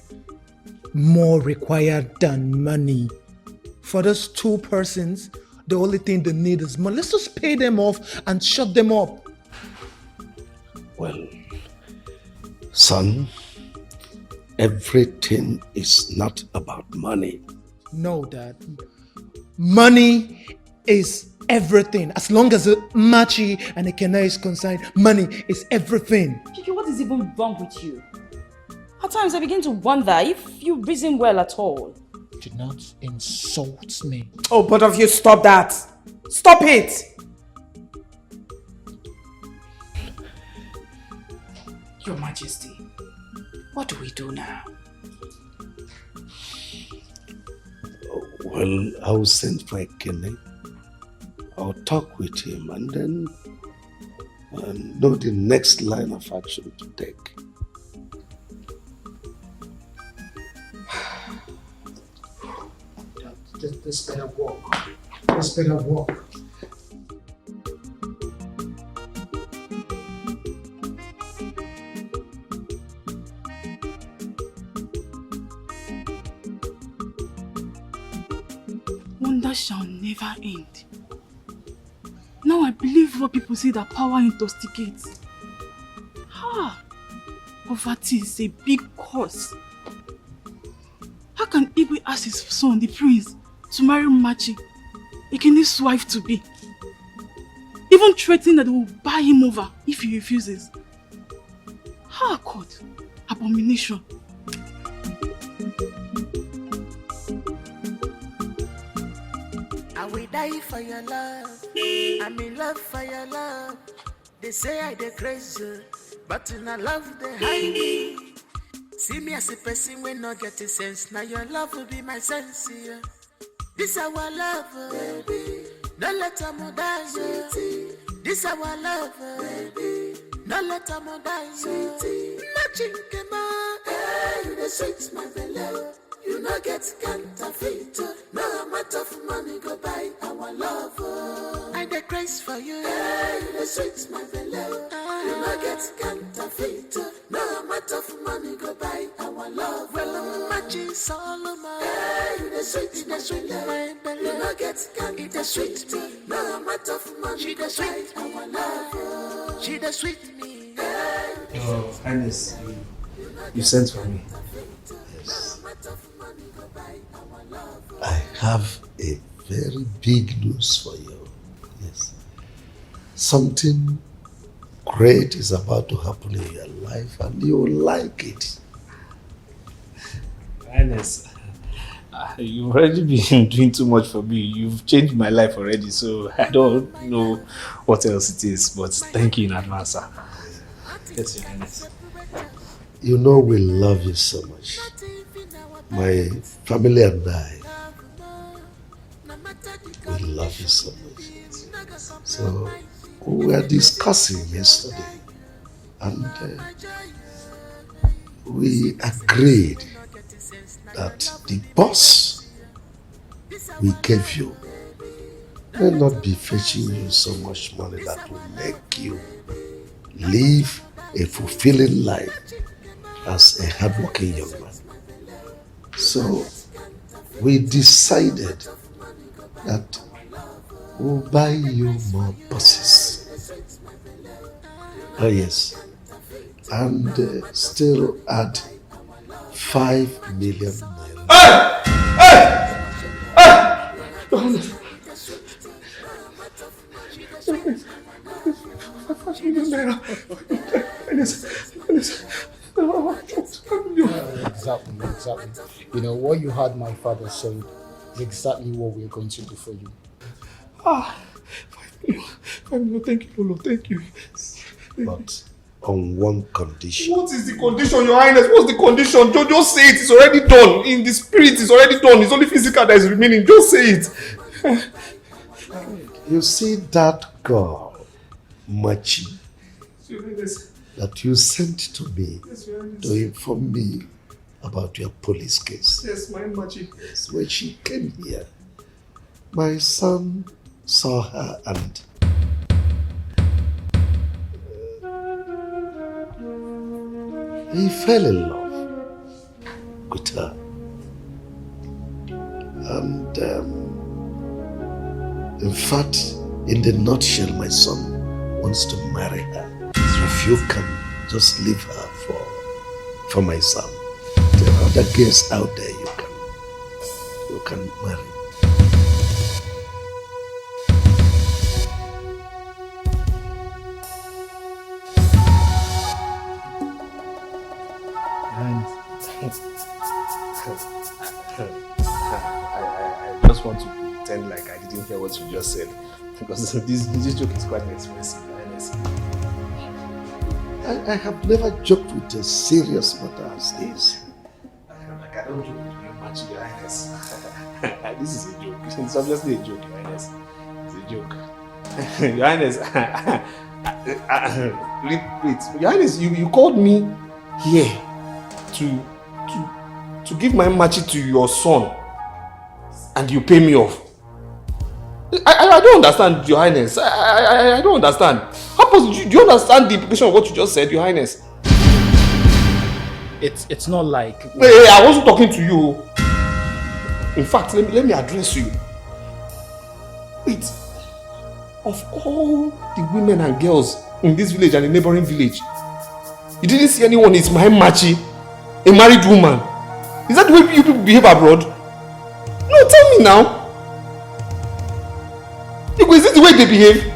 more required than money. For those two persons, the only thing they need is money. Let's just pay them off and shut them up. Well, son, everything is not about money. No, Dad. Money is everything. As long as Machi and Ekene is concerned, money is everything. Kiki, what is even wrong with you? At times I begin to wonder if you reason well at all. Do not insult me. Oh, both of you, stop that. Stop it. Your Majesty, what do we do now? Well, I'll send for Ekene. I'll talk with him and then know the next line of action to take. This better work. This better work. Wonder shall never end. Now I believe what people say that power intoxicates. Poverty is a big cause. How can Igwe ask his son, the prince, to marry Machi, Ekene's wife to be? Even threatening that they will buy him over if he refuses. God, abomination. I will die for your love. I'm in love for your love. They say I dey crazy, but in a love they hide me. See me as a person when not get a sense. Now your love will be my sense. Yeah. This our love, baby. Don't let them die, sweetie. This our love, baby. Don't let them die, sweetie. Matching came out, hey, the sweet my belly. You no get counterfeit. No amount of money go buy our love. I dey craze for you. Hey, the sweet my belly. You no get counterfeit. No amount of money go buy our love. Well, I'm matching Solomon. Hey, the sweet my belly. You no get counterfeit. The sweet me. No amount of money go buy our love. She the sweet me. Oh, Highness, you sent for me. Yes. I have a very big news for you. Yes. Something great is about to happen in your life and you will like it. Highness, you've already been doing too much for me. You've changed my life already, so I don't know what else it is, but thank you in advance, sir. Yes, Your Highness. You know we love you so much. My family and I, we love you so much. So we were discussing yesterday and we agreed that the boss we gave you may not be fetching you so much money that will make you live a fulfilling life as a hardworking young man. So we decided that we'll buy you more buses. Oh yes. And still add 5 million naira. Exactly. You know, what you heard my father say is exactly what we're going to do for you. 5 million, thank you, Lolo, thank you. But on one condition. What is the condition, Your Highness? What's the condition? Just say it. It's already done. In the spirit, it's already done. It's only physical that is remaining. Just say it. You see that girl, Machi, that you sent to me to inform me about your police case. Yes, my Machi. Yes, when she came here, my son saw her and he fell in love with her. And in fact, in the nutshell, my son wants to marry her. So if you can just leave her for my son. There are other girls out there you can marry. I just want to pretend like I didn't hear what you just said, because this joke is quite expensive, Highness. I have never joked with a serious matter as this. Like I don't joke with you much, Your Highness. This is a joke. It's obviously a joke, Your Highness. It's a joke. Your Highness, wait. Your Highness, you called me here to give my machi to your son, and you pay me off. I don't understand, Your Highness. I don't understand. How possible? Do you understand the implication of what you just said, Your Highness? It's not like... Hey, I wasn't talking to you. In fact, let me address you. Wait. Of all the women and girls in this village and the neighboring village, you didn't see anyone is my machi, a married woman. Is that the way you people behave abroad? No, tell me now. Is this the way they behave?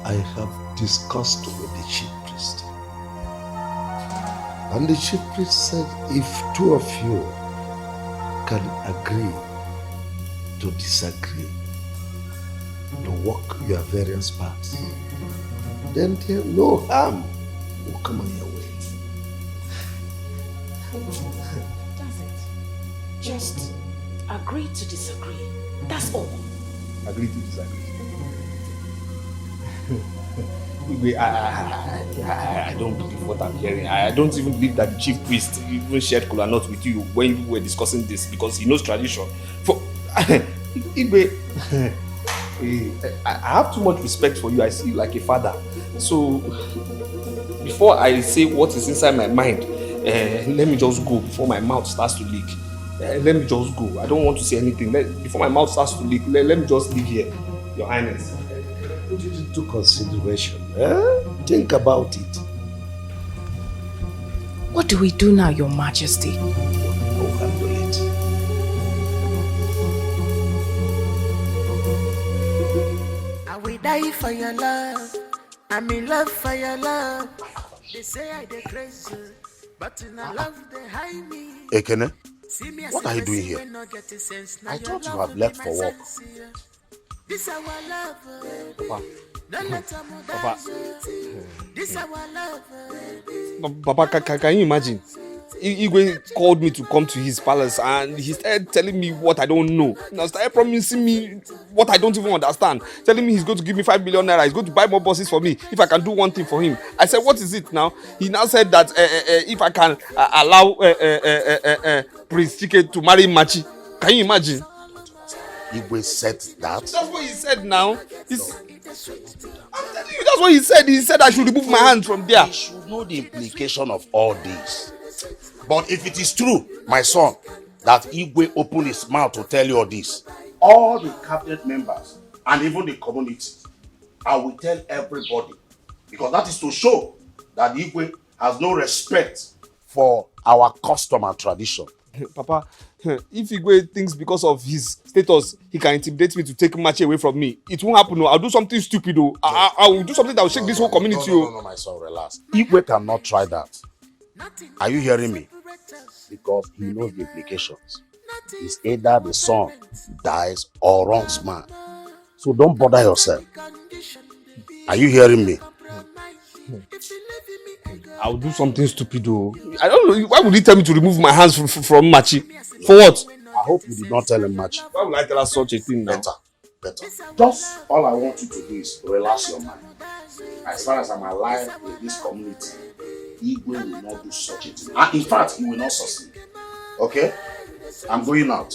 I have discussed with the chief priest. And the chief priest said if two of you can agree to disagree to work your various parts, then no harm will come on your way. That's it. Just agree to disagree. That's all. Agree to disagree. I don't believe what I'm hearing. I don't even believe that the chief priest even shared kola nut with you when you were discussing this because he knows tradition. For Igwe, I have too much respect for you. I see you like a father. So before I say what is inside my mind, let me just go before my mouth starts to leak. Let me just go. I don't want to say anything. Before my mouth starts to leak, let me just leave here, Your Highness. Put it into consideration. Think about it. What do we do now, Your Majesty? Go handle it. I will die for your love. I'm in love for your love. They say I dey crazy, but in a love they hide me. Ekene, what are you doing here? I thought you have left for work. This our love. Papa. Don't let them Papa. This our love. Papa, can you imagine? Igwe called me to come to his palace and he started telling me what I don't know. He started promising me what I don't even understand. Telling me he's going to give me 5 million naira. He's going to buy more buses for me if I can do one thing for him. I said, what is it now? He now said that if I can allow Prince Chike to marry Machi. Can you imagine? Igwe said that? That's what he said now. I'm telling you, that's what he said. He said I should remove my hands from there. You should know the implication of all this. But if it is true, my son, that Igwe opened his mouth to tell you all this, all the cabinet members and even the community, I will tell everybody. Because that is to show that Igwe has no respect for our custom and tradition. Papa, if Igwe thinks because of his status he can intimidate me to take Machi away from me, it won't happen. No. I'll do something stupid. I will do something that will shake this whole community. No, my son, relax. Igwe cannot try that. Are you hearing me? Because he knows the implications. It's either the son dies or runs mad. So don't bother yourself. Are you hearing me? I'll do something stupid. I don't know. Why would he tell me to remove my hands from Machi? For what? I hope you did not tell him Machi. Why would I tell her such a thing now? Better. Just all I want you to do is relax your mind. As far as I'm alive in this community, Igwe will not do such a thing. And in fact, he will not succeed. Okay? I'm going out.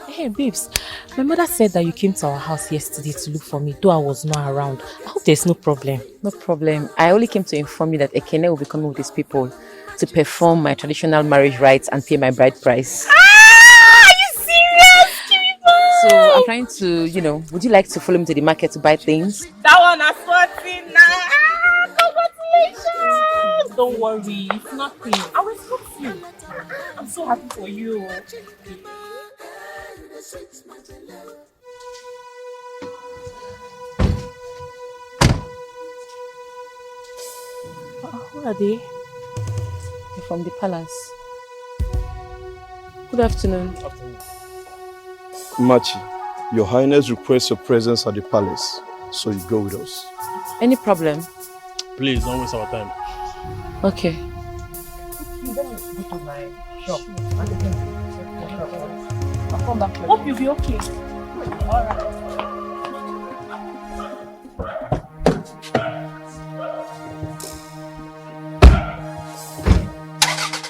Hey babes, my mother said that you came to our house yesterday to look for me, though I was not around. I hope there's no problem. No problem. I only came to inform you that Ekene will be coming with his people to perform my traditional marriage rites and pay my bride price. Are you serious? So I'm trying to, would you like to follow me to the market to buy things? That one has 14 now. Congratulations! Don't worry, it's nothing. I will help you. I'm so happy for you. Who are they? They're from the palace. Good afternoon. Machi, Your Highness requests your presence at the palace, so you go with us. Any problem? Please, don't waste our time. Okay. You better go to my shop. I'll come back. Hope you'll be okay. Alright.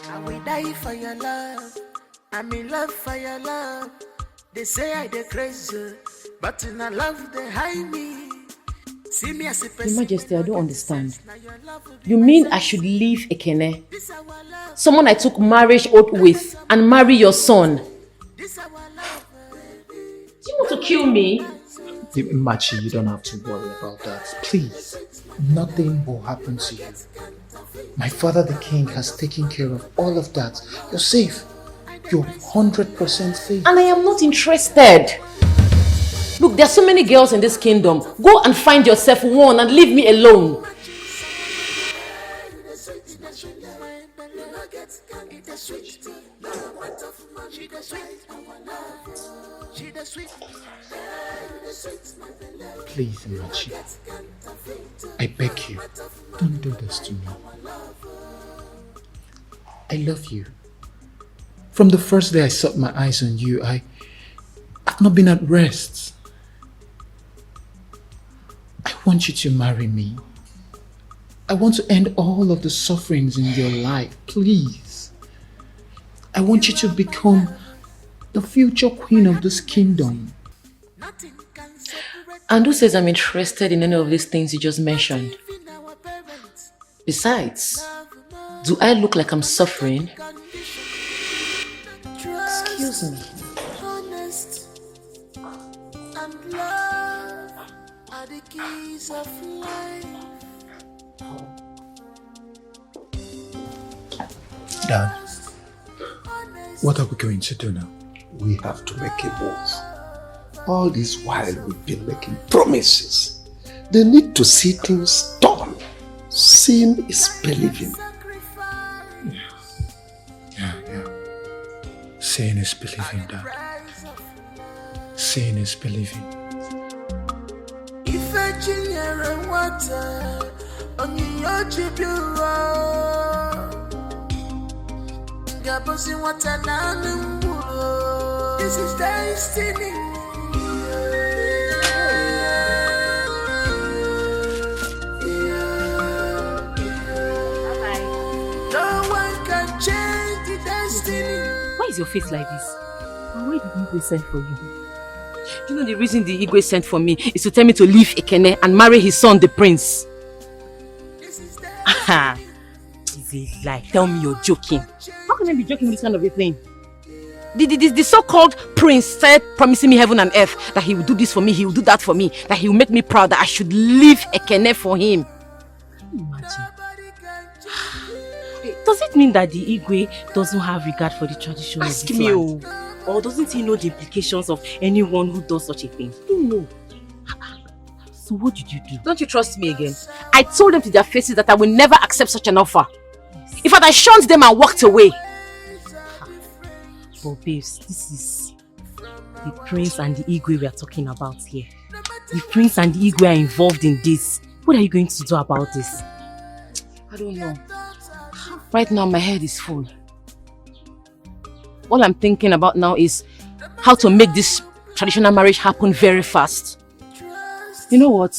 I will die for your love. I'm in love for your love. They say I dey crazy, but in a love they hide me. See me as a person. Your Majesty, I don't understand. You mean I should leave Ekene? Someone I took marriage oath with and marry your son? Do you want to kill me? Machi, you don't have to worry about that. Please, nothing will happen to you. My father, the king, has taken care of all of that. You're safe. You're 100% safe. And I am not interested. Look, there are so many girls in this kingdom. Go and find yourself one and leave me alone. Please, Machi. I beg you, don't do this to me. I love you. From the first day I set my eyes on you, I've not been at rest. want you to marry me. I want to end all of the sufferings in your life, please. I want you to become the future queen of this kingdom. And who says I'm interested in any of these things you just mentioned? Besides, do I look like I'm suffering? Excuse me. Honest and love are the keys of life. Dad, what are we going to do now? We have to make a move. All this while we've been making promises. They need to see things done. Seeing is believing. Yeah. Seeing is believing, Dad. Seeing is believing. If I chinyere water on your chibura, Gabosi water nanumuro. This is destiny. No one can change the destiny. Why is your face like this? And why did Igwe send for you? You know the reason the Igwe sent for me is to tell me to leave Ekene and marry his son, the prince. Aha! Is it like, tell me you're joking. How can I be joking with this kind of a thing? The so-called prince started promising me heaven and earth that he will do this for me, he will do that for me, that he will make me proud, that I should leave Ekene for him. Can you imagine? Does it mean that the Igwe doesn't have regard for the tradition of this land? Or doesn't he know the implications of anyone who does such a thing? No. So what did you do? Don't you trust me again? I told them to their faces that I will never accept such an offer. In fact, I shunned them and walked away. But babes, this is the prince and the Igwe we are talking about here. The prince and the Igwe are involved in this. What are you going to do about this? I don't know. Right now, my head is full. All I'm thinking about now is how to make this traditional marriage happen very fast. You know what?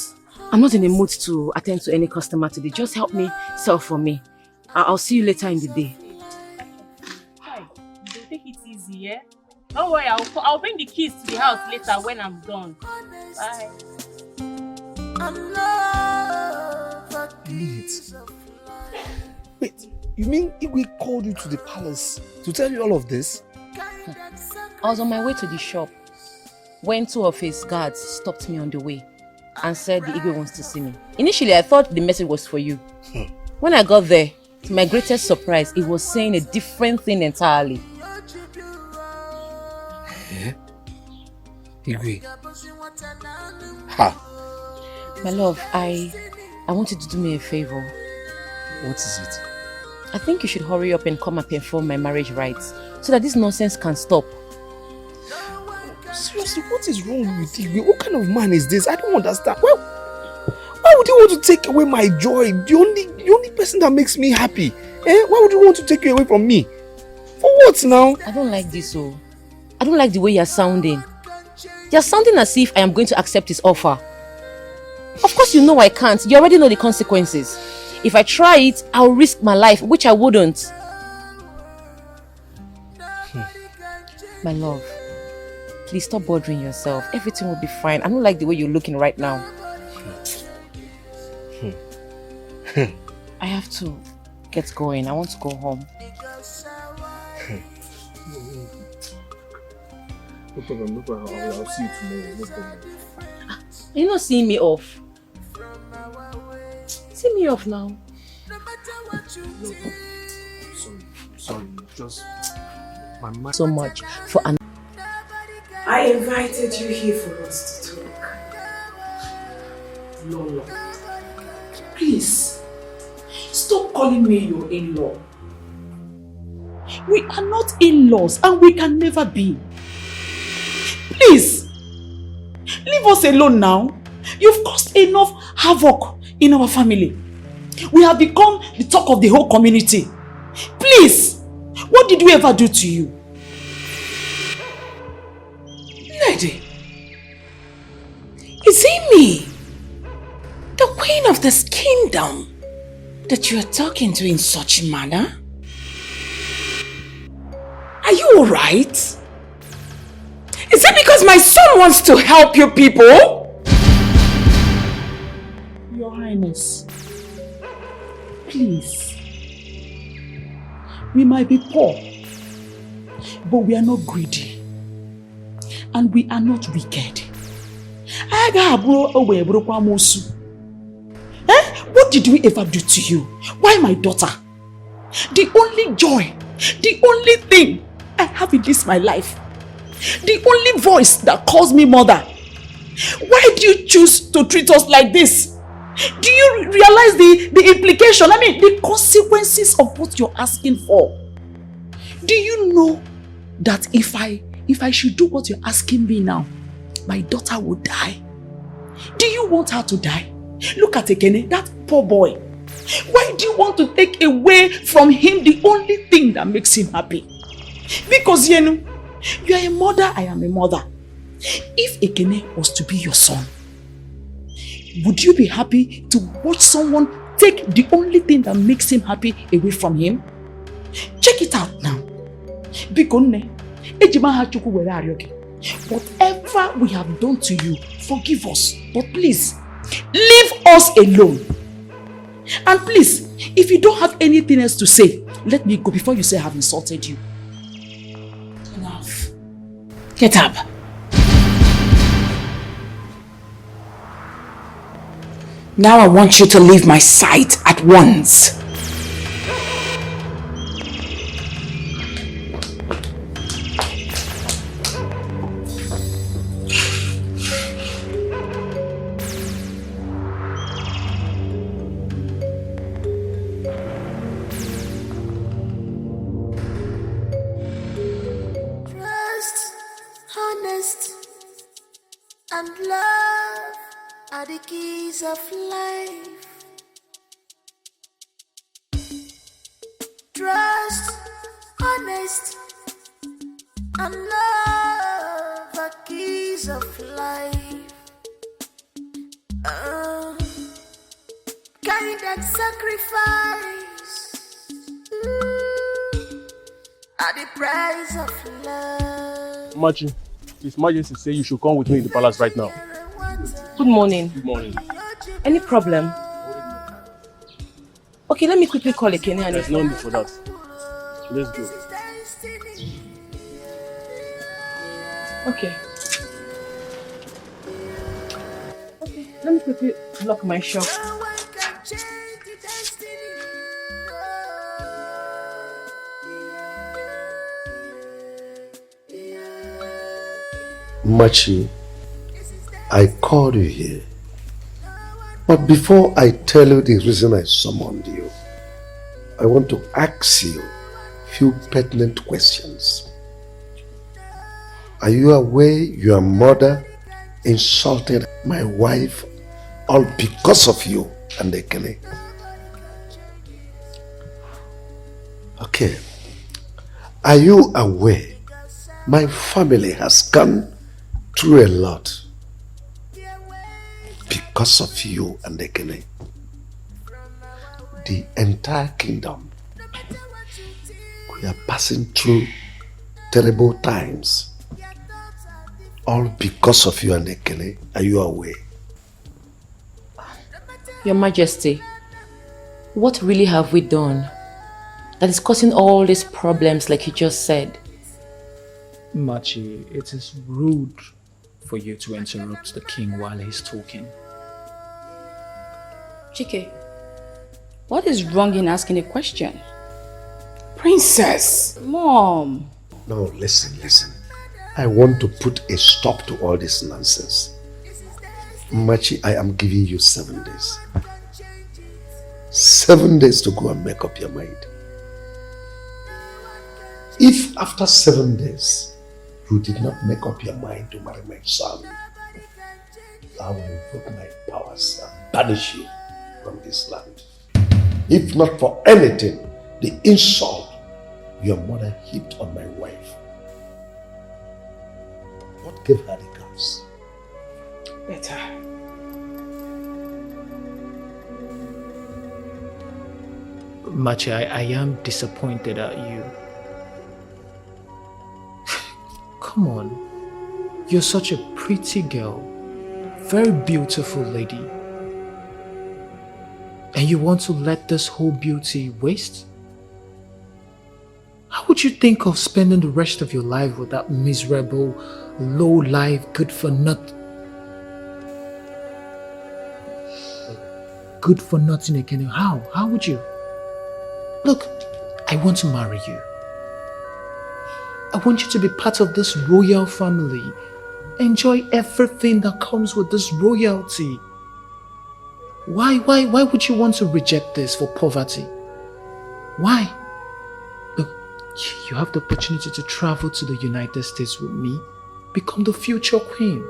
I'm not in the mood to attend to any customer today. Just help me sell for me. I'll see you later in the day. Hi, take it easy, yeah? Don't worry, I'll bring the keys to the house later when I'm done. Bye. Wait, you mean Igwe called you to the palace to tell you all of this? I was on my way to the shop when two of his guards stopped me on the way and said the Igwe wants to see me. Initially, I thought the message was for you. When I got there, to my greatest surprise, it was saying a different thing entirely. Eh? Igwe. Ha! My love, I want you to do me a favor. What is it? I think you should hurry up and come and perform my marriage rites so that this nonsense can stop. Seriously, what is wrong with Igwe? What kind of man is this? I don't understand. Why would you want to take away my joy? The only person that makes me happy. Eh? Why would you want to take it away from me? For what now? I don't like this, oh. I don't like the way you're sounding. You're sounding as if I am going to accept his offer. Of course you know I can't. You already know the consequences. If I try it, I'll risk my life, which I wouldn't. My love, please stop bothering yourself. Everything will be fine. I don't like the way you're looking right now. I have to get going. I want to go home. No problem. I'll see you tomorrow. No problem. You're not seeing me off. See me off now. Sorry. Just my mind. So much for an. I invited you here for us to talk. Lola, please, stop calling me your in-law. We are not in-laws and we can never be. Please, leave us alone now. You've caused enough havoc in our family. We have become the talk of the whole community. Please, what did we ever do to you? Lady, is it me? of this kingdom that you are talking to in such manner? Are you alright? Is it because my son wants to help you people? Your Highness, please. We might be poor, but we are not greedy. And we are not wicked. What did we ever do to you? Why my daughter? The only joy, the only thing I have in this my life, the only voice that calls me mother. Why do you choose to treat us like this? Do you realize the implication, the consequences of what you're asking for? Do you know that if I should do what you're asking me now, my daughter will die? Do you want her to die? Look at Ekene, that poor boy. Why do you want to take away from him the only thing that makes him happy? Because you are a mother, I am a mother. If Ekene was to be your son, would you be happy to watch someone take the only thing that makes him happy away from him? Check it out now. Whatever we have done to you, forgive us. But please, leave us alone. And please, if you don't have anything else to say, let me go before you say I have insulted you. Enough. Get up. Now I want you to leave my sight at once. Trust, honest, and love are the keys of life. Trust, honest, and love are keys of life. Kind and sacrifice are the price of love. Machi, His Majesty say you should come with me in the palace right now. Good morning. Good morning. Any problem? Okay, let me quickly call Ekene and There's no need for that. Let's go. Okay. Okay, let me quickly lock my shop. Machi, I called you here. But before I tell you the reason I summoned you, I want to ask you a few pertinent questions. Are you aware your mother insulted my wife all because of you and Ekene? Okay. Are you aware my family has gone through a lot because of you and Ekene? The entire kingdom, we are passing through terrible times. All because of you and Ekene. Are you aware? Your Majesty, what really have we done that is causing all these problems like you just said? Machi, it is rude for you to interrupt the king while he's talking. Chike, what is wrong in asking a question? Princess! Mom! No, listen. I want to put a stop to all this nonsense. Machi, I am giving you 7 days. 7 days to go and make up your mind. If after 7 days you did not make up your mind to marry my son, I will invoke my powers and banish you from this land. If not for anything, the insult your mother heaped on my wife. What gave her the guts? Better. Machi, I am disappointed at you. Come on. You're such a pretty girl. Very beautiful lady. And you want to let this whole beauty waste? How would you think of spending the rest of your life with that miserable, low-life, good-for-nothing again? How? How would you? Look, I want to marry you. I want you to be part of this royal family. Enjoy everything that comes with this royalty. Why would you want to reject this for poverty? Why? Look, you have the opportunity to travel to the United States with me, become the future queen.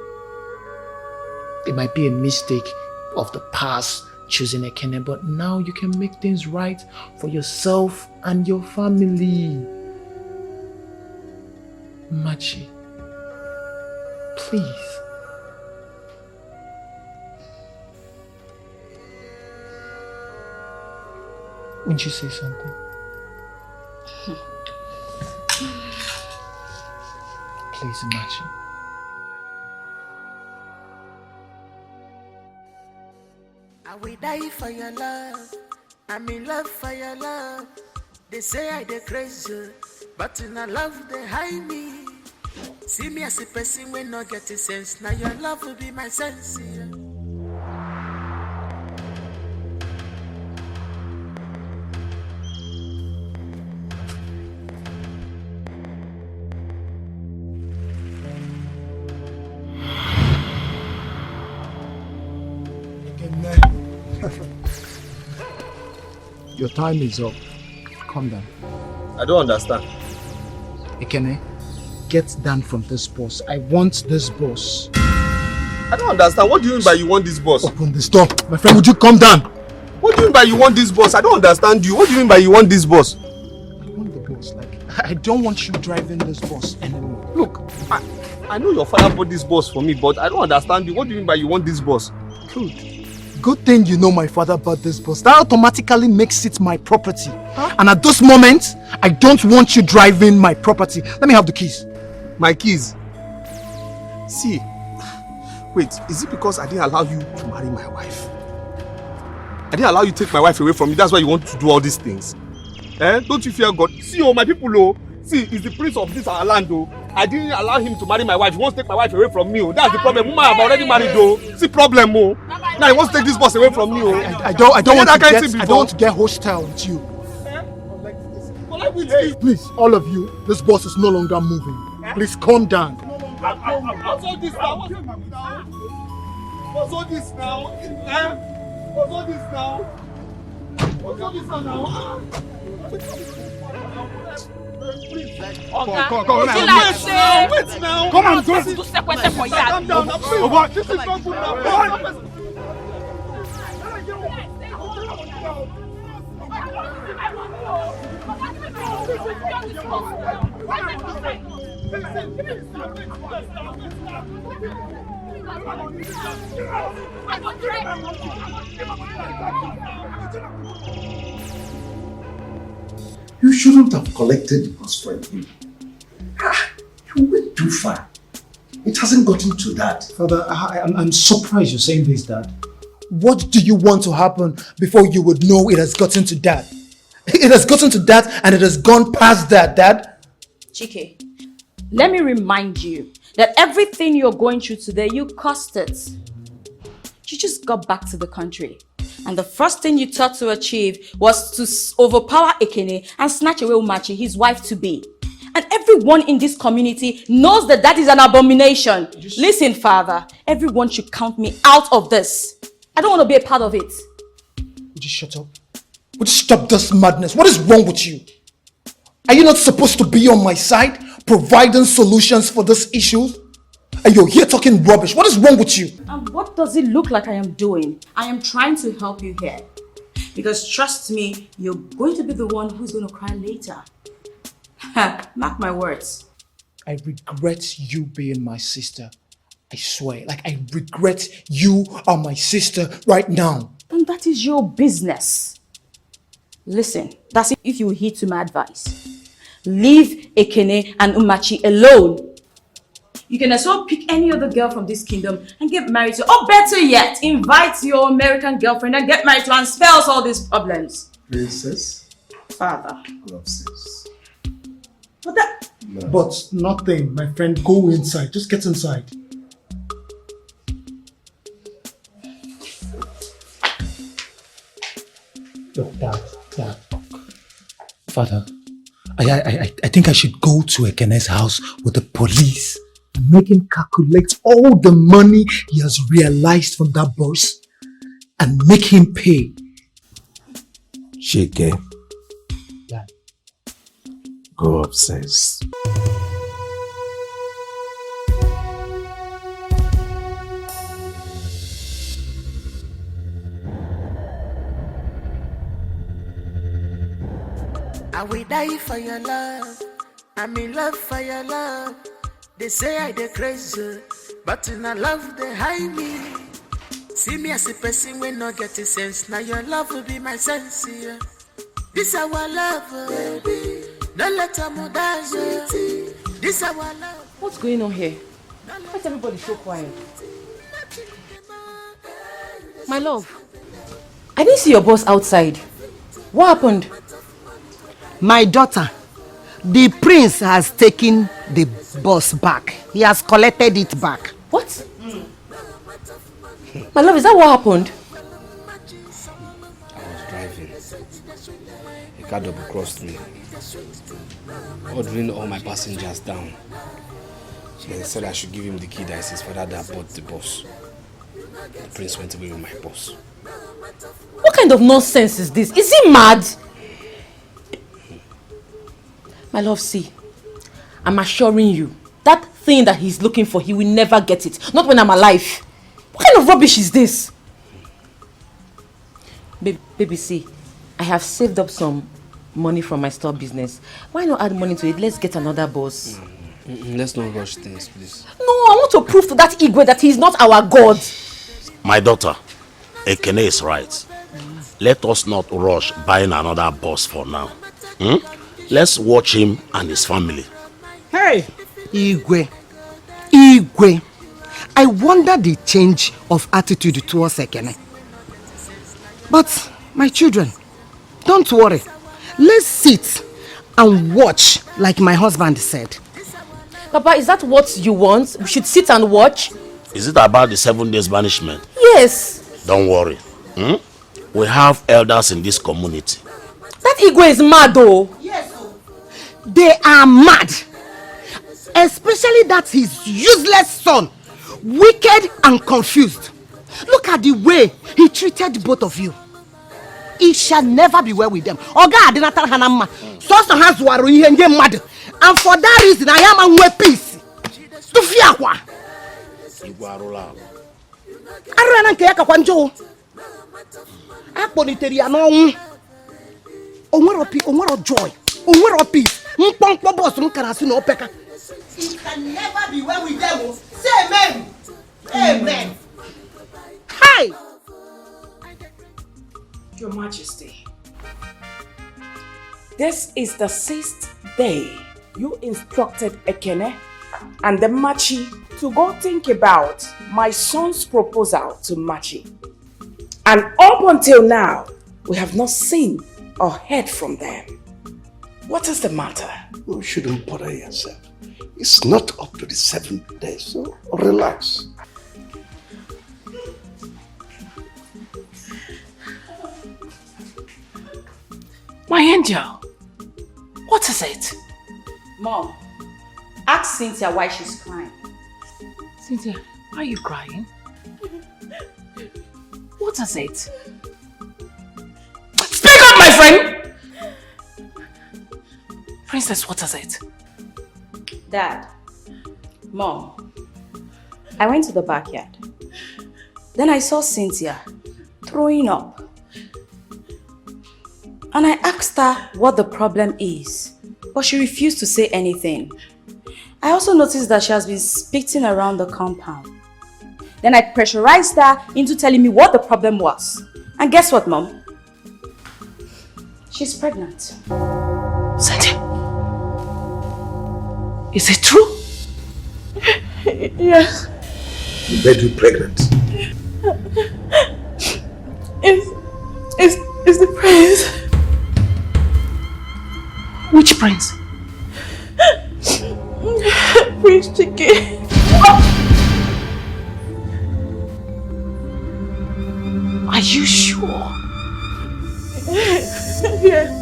It might be a mistake of the past choosing Ekene, but now you can make things right for yourself and your family. Machi, please. Wouldn't you say something? Please, Machi. I will die for your love. I'm in love for your love. They say I dey crazy, but in a love they hide me. See me as a person when not get a sense. Now your love will be my sense. Yeah. Your time is up. Calm down. I don't understand. Ekene, get down from this boss. I want this boss. I don't understand. What do you mean by you want this boss? Open this door. My friend, would you calm down? What do you mean by you want this boss? I don't understand you. What do you mean by you want this boss? I want the boss. I don't want you driving this bus anymore. Look, I know your father bought this bus for me, but I don't understand you. What do you mean by you want this bus? Good thing you know my father bought this bus. That automatically makes it my property. Huh? And at this moment, I don't want you driving my property. Let me have the keys. My keys? See, wait, is it because I didn't allow you to marry my wife? I didn't allow you to take my wife away from me. That's why you want to do all these things. Eh? Don't you fear God? See, oh, my people, oh. See, he's the prince of this our land, oh. I didn't allow him to marry my wife. He wants to take my wife away from me, oh. That's the problem. Woman, I've already married, oh. See, problem, oh. Now he wants to take this boss away from me, oh. I don't want to get hostile with you. Please, all of you, this boss is no longer moving. Please calm down. What's all this now? What's all this now? What's all this now? What's all this now? Come wait now. Come on, go. Calm down. This is not good now. You shouldn't have collected the bus from him. You went too far. It hasn't gotten to that. Father, I'm surprised you're saying this, Dad. What do you want to happen before you would know it has gotten to that? It has gotten to that and it has gone past that, Dad. Chike, let me remind you that everything you're going through today, you caused it. You just got back to the country. And the first thing you thought to achieve was to overpower Ekene and snatch away Umachi, his wife-to-be. And everyone in this community knows that that is an abomination. Listen, Father, everyone should count me out of this. I don't want to be a part of it. Would you shut up? Would you stop this madness? What is wrong with you? Are you not supposed to be on my side, providing solutions for this issue? And you're here talking rubbish. What is wrong with you? And what does it look like I am doing? I am trying to help you here. Because trust me, you're going to be the one who's going to cry later. Mark my words. I regret you being my sister. I swear. I regret you are my sister right now. And that is your business. Listen, that's if you heed to my advice. Leave Ekene and Umachi alone. You can as well pick any other girl from this kingdom and get married to, or better yet, invite your American girlfriend and get married to and spells all these problems. Princess? Father. Love says. But that... No. But nothing, my friend. Go inside. Just get inside. Look, Dad. Father, I think I should go to Ekene's house with the police and make him calculate all the money he has realized from that boss and make him pay. Shake. Dad. Go upstairs. I will die for your love. I'm in love for your love. They say I dey crazy, but in a love they hide me. See me as a person when not get a sense. Now your love will be my sense. Yeah. This our love, baby. Don't let them die. This our love. What's going on here? Why is everybody so quiet? My love, I didn't see your boss outside. What happened? My daughter, the prince has taken the bus back. He has collected it back. What? My love, is that what happened? I was driving. A car double crossed me, ordering all my passengers down. Then said I should give him the key that is his father that bought the bus. The prince went away with my bus. What kind of nonsense is this? Is he mad? My love, see, I'm assuring you, that thing that he's looking for, he will never get it. Not when I'm alive. What kind of rubbish is this? Baby, see, I have saved up some money from my store business. Why not add money to it? Let's get another boss. Let's not rush things, please. No, I want to prove to that Igwe that he's not our God. My daughter, Ekene is right. Let us not rush buying another boss for now. Let's watch him and his family. Hey! Igwe, I wonder the change of attitude towards Ekene. But, my children, don't worry. Let's sit and watch like my husband said. Papa, is that what you want? We should sit and watch? Is it about the 7 days banishment? Yes. Don't worry. We have elders in this community. That Igwe is mad though. Yes. They are mad. Especially that his useless son. Wicked and confused. Look at the way he treated both of you. He shall never be well with them. Oga adinatar hanama. Soso has waru ihe mad. And for that reason, I am a peace. To fear kwa. Arana nke yaka kwanjo. Aponiteri anon. Onwero joy. Onwero peace. Mpongpo boss nkarasu no opeka. He can never be well with them. Say amen. Amen. Hi. Your Majesty, this is the 6th day you instructed Ekene and the Machi to go think about my son's proposal to Machi. And up until now, we have not seen or heard from them. What is the matter? You shouldn't bother yourself. It's not up to the 7th day, so relax. My angel, what is it? Mom, ask Cynthia why she's crying. Cynthia, why are you crying? What is it? Speak up, my friend! Princess, what is it? Dad, Mom, I went to the backyard. Then I saw Cynthia throwing up. And I asked her what the problem is, but she refused to say anything. I also noticed that she has been spitting around the compound. Then I pressurized her into telling me what the problem was. And guess what, Mom? She's pregnant. Cynthia, is it true? Yes. You made you pregnant. It's the prince. Which prince? Prince Chike. Are you sure? Yes.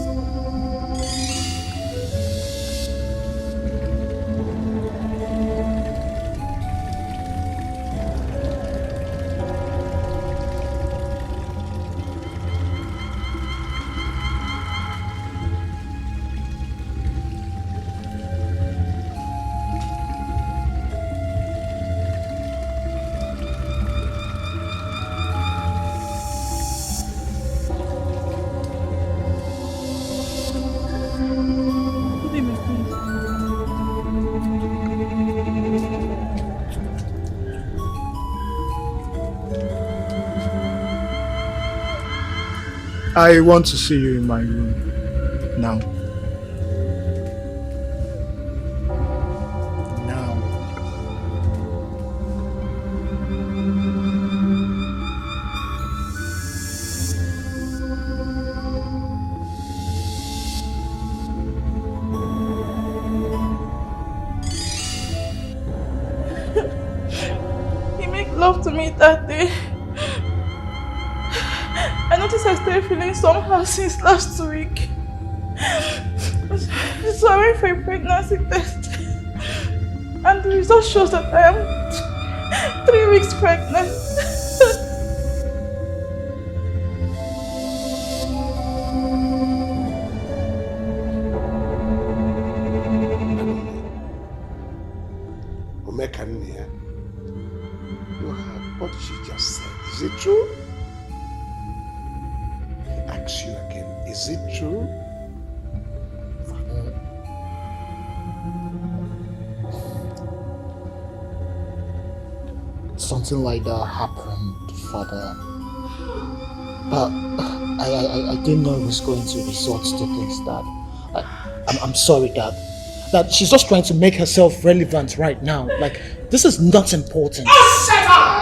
I want to see you in my room now. Now. He made love to me that day. I noticed I started feeling somehow since last week. So I went for a pregnancy test. And the result shows that I am 3 weeks pregnant. Omekania, you heard what she just said. Is it true? I ask you again, is it true? Something like that happened, Father. But I didn't know it was going to resort to things that I'm sorry, Dad. That she's just trying to make herself relevant right now. Like, this is not important. Shut up!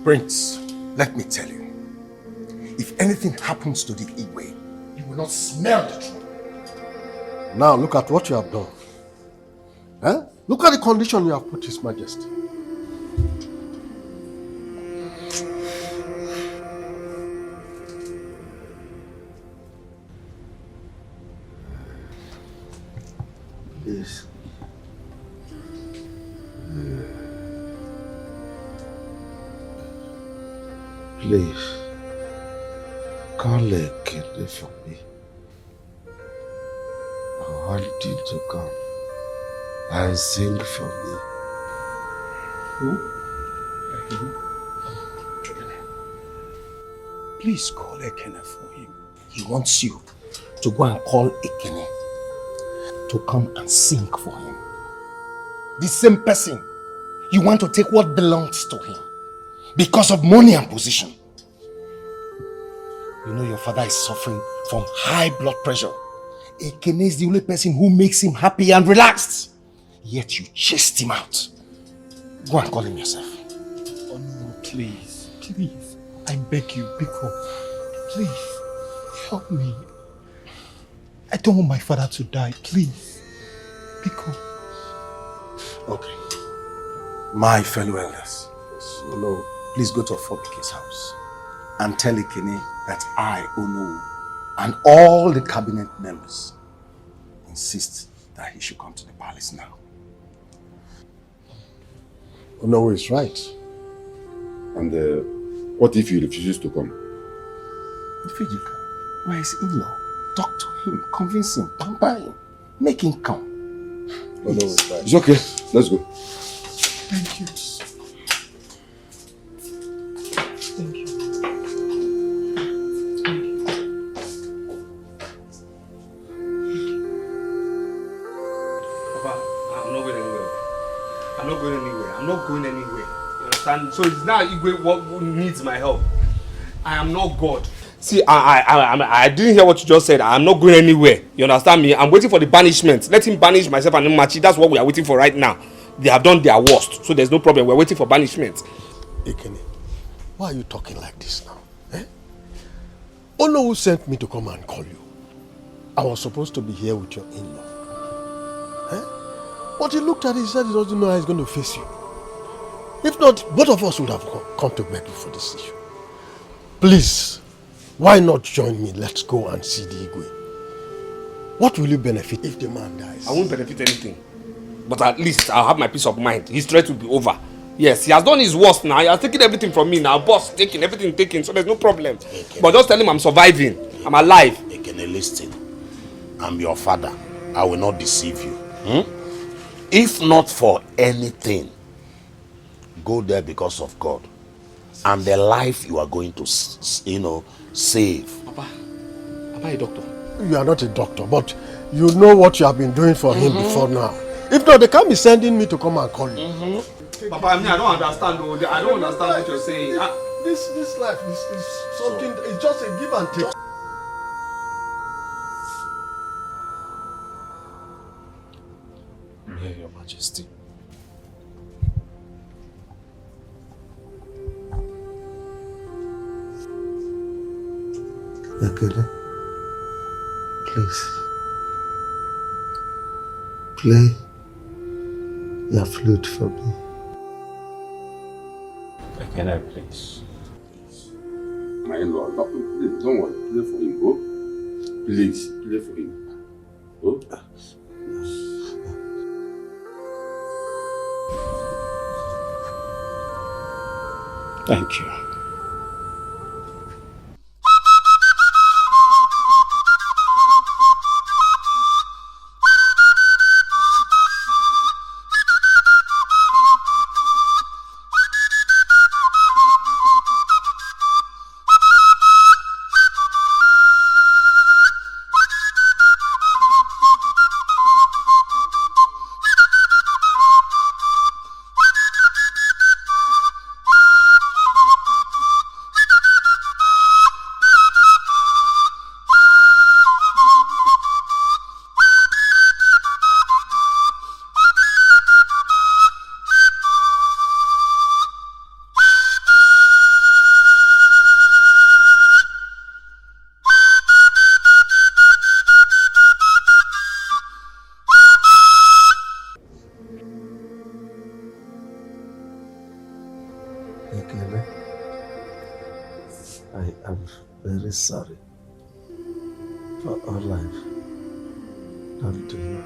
Prince, let me tell you, if anything happens to the Igwe, you will not smell the truth. Now look at what you have done. Huh? Look at the condition you have put His Majesty. Yes. Please, call Ekene for me. I want you to come and sing for me. Who? Please call Ekene for him. He wants you to go and call Ekene to come and sing for him. The same person you want to take what belongs to him because of money and position. You know your father is suffering from high blood pressure. Ekene is the only person who makes him happy and relaxed. Yet you chased him out. Go and call him yourself. Oh no, please, please. I beg you, Biko. Please, help me. I don't want my father to die, please. Biko. Okay. My fellow elders, so please go to Fobike's house and tell Ekene that I, Ono, and all the cabinet members insist that he should come to the palace now. Ono is right. And what if he refuses to come? Ifejika, why is in-law? Talk to him, convince him, pamper him, make him come. Ono is right. It's okay, let's go. Thank you. Thank you. Papa, I'm not going anywhere. I'm not going anywhere. I'm not going anywhere. You understand? So it's now Igwe what needs my help. I am not God. See, I didn't hear what you just said. I'm not going anywhere. You understand me? I'm waiting for the banishment. Let him banish myself and Machi. That's what we are waiting for right now. They have done their worst, so there's no problem. We're waiting for banishment. Ekene, why are you talking like this now? Eh? Ono who sent me to come and call you. I was supposed to be here with your in-law. Eh? But he looked at it, he said he doesn't know how he's going to face you. If not, both of us would have come to beg you for this issue. Please, why not join me? Let's go and see the Igwe. What will you benefit if the man dies? I won't benefit anything. But at least I'll have my peace of mind. His threat will be over. Yes, he has done his worst now. He has taken everything from me now. Boss taking everything taken, so there's no problem. But just tell him I'm surviving. I'm alive. Ekene, listen. I'm your father. I will not deceive you. If not for anything, go there because of God. And the life you are going to, save. Papa, am I a doctor? You are not a doctor, but you know what you have been doing for him before now. If not, they can't be sending me to come and call you. Papa, I don't understand. I don't understand what you're saying. This life is something, it's just a give and take. Yeah, Your Majesty. Ekene, please, play your flute for me. Ekene, please. My in-law, please, don't worry. Play for him, go. Please, play for him. Go. Thank you. Ekene, I am very sorry for all I've done to you.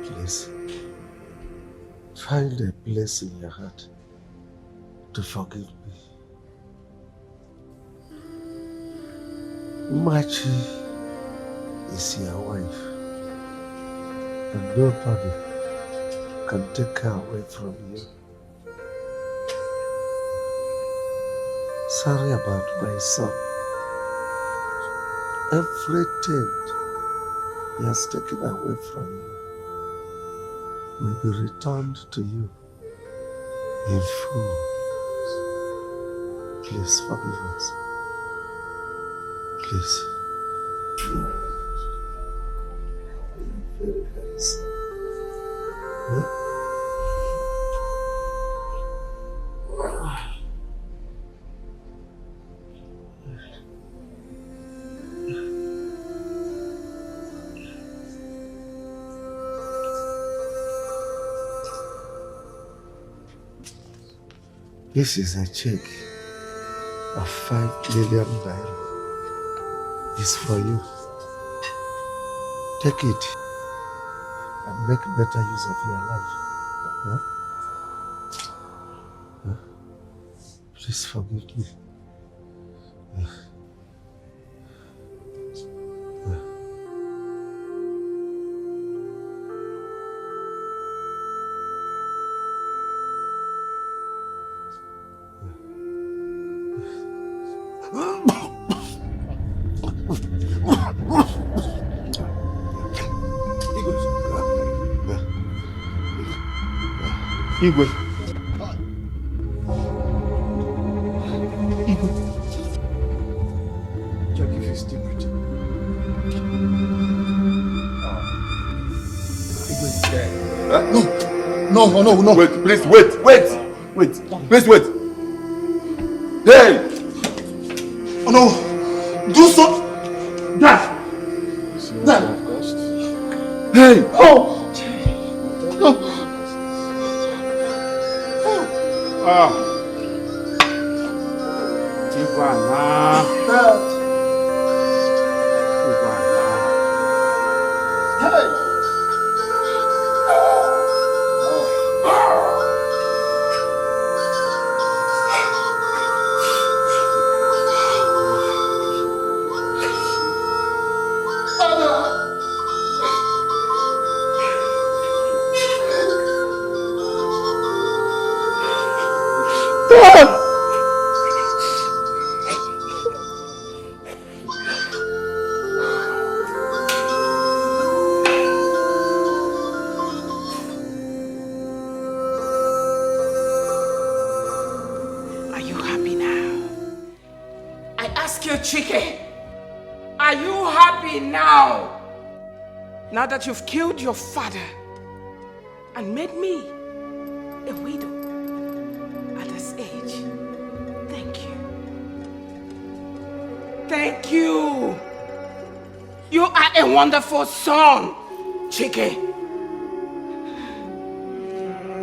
Please, find a place in your heart to forgive me. Machi is your wife, and nobody can take her away from you. Sorry about my son. Everything he has taken away from you will be returned to you in full. Please forgive us. Please. Very, very sorry. Huh? This is a check of 5 million naira. It's for you. Take it and make better use of your life. Huh? Huh? Please forgive me. Igwe. Igwe. Check if he's still breathing. No, no. Wait, please, wait. Please, wait. Hey! Oh no! Do so! Dad! Dad! Hey! Oh! No! Ah! Ivana! Hey! Are you happy now? I ask you, Chike, are you happy now? Now that you've killed your father and made me a widow at this age. Thank you. Thank you. You are a wonderful son, Chike.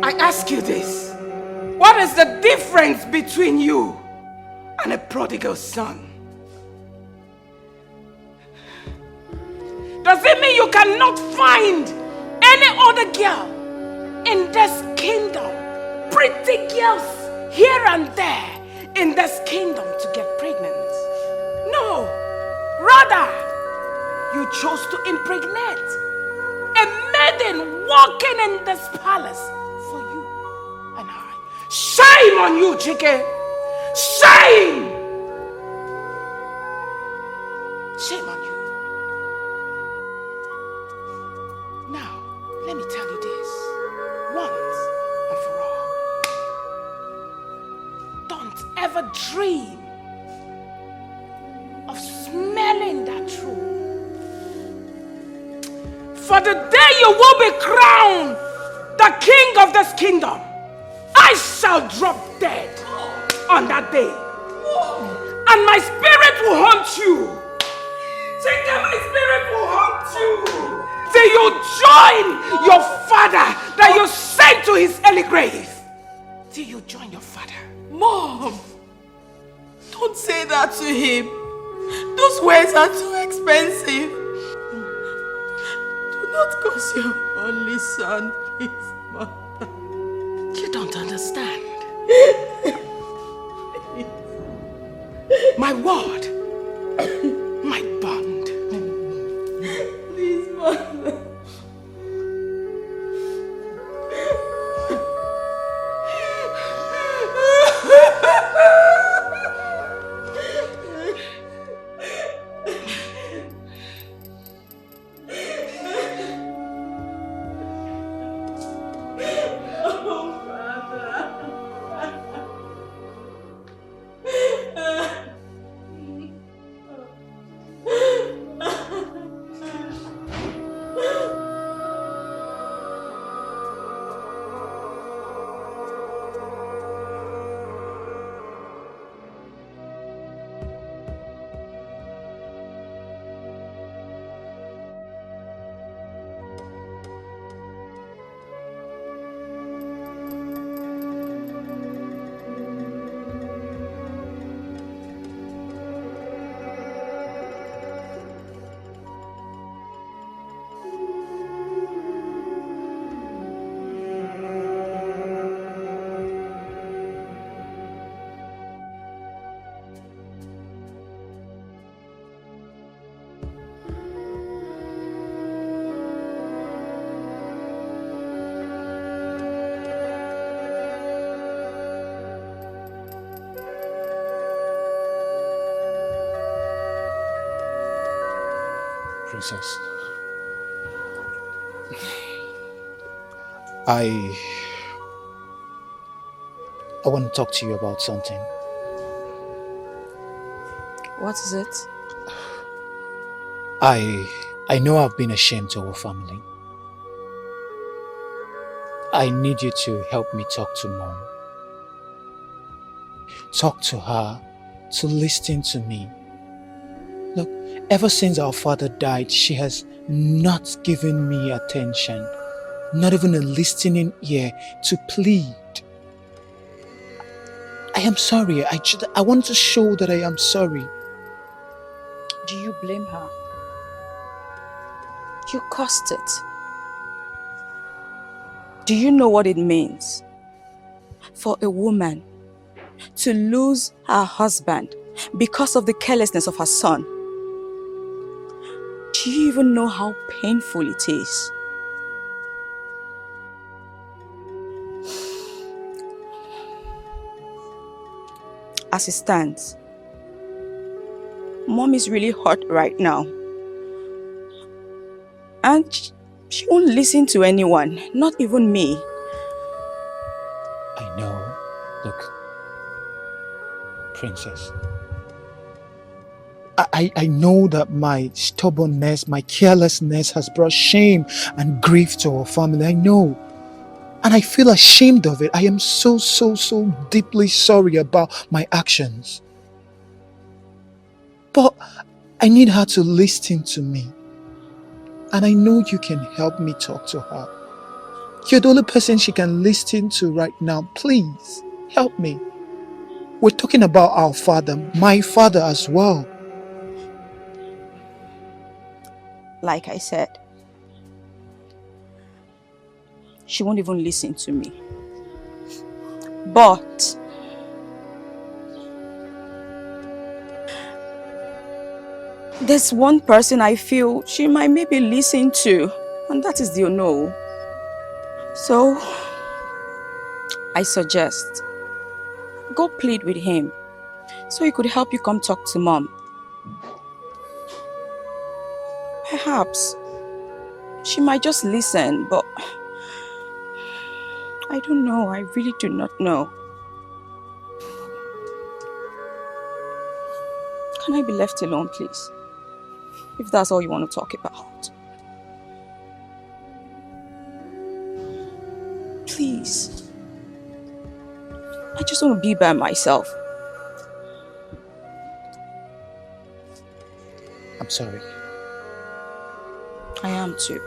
I ask you this. What is the difference between you and a prodigal son? Does it mean you cannot find any other girl in this kingdom? Pretty girls here and there in this kingdom to get pregnant? No. Rather, you chose to impregnate a maiden walking in this palace for you and I. Shame on you, Chike! Shame! Shame on you. Now, let me tell you this once and for all. Don't ever dream of smelling that truth. For the day you will be crowned the king of this kingdom, I shall drop dead on that day. And my spirit will haunt you. Chike, my spirit will haunt you. Till you join your father that you sent to his early grave. Till you join your father. Mom! Don't say that to him. Those words are too expensive. Do not curse your only son, please, Mom. You don't understand. My word, my bond. Please, Mother. Princess, I I want to talk to you about something. What is it? I know I've been ashamed to our family. I need you to help me talk to Mom. Talk to her, to listen to me. Look, ever since our father died, she has not given me attention, not even a listening ear to plead. I am sorry. I want to show that I am sorry. Do you blame her? You caused it. Do you know what it means for a woman to lose her husband because of the carelessness of her son? Do you even know how painful it is? As it stands, Mom is really hurt right now. And she won't listen to anyone, not even me. I know. Look, Princess. I know that my stubbornness, my carelessness has brought shame and grief to our family. I know. And I feel ashamed of it. I am so deeply sorry about my actions. But I need her to listen to me. And I know you can help me talk to her. You're the only person she can listen to right now. Please, help me. We're talking about our father, my father as well. Like I said, she won't even listen to me. But there's one person I feel she might maybe listen to, and that is the Ono. So I suggest go plead with him so he could help you come talk to Mom. Perhaps she might just listen, but I don't know. I really do not know. Can I be left alone, please? If that's all you want to talk about. Please. I just want to be by myself. I'm sorry. I am too.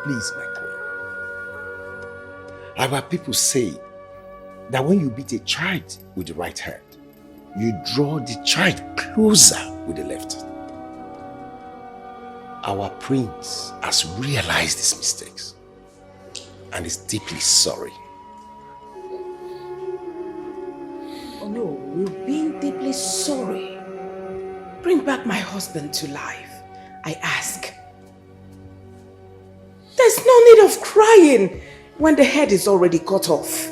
Please, my queen. Our people say that when you beat a child with the right hand, you draw the child closer with the left. Our prince has realized his mistakes and is deeply sorry. Oh no, we're being deeply sorry. Bring back my husband to life, I ask. There's no need of crying when the head is already cut off.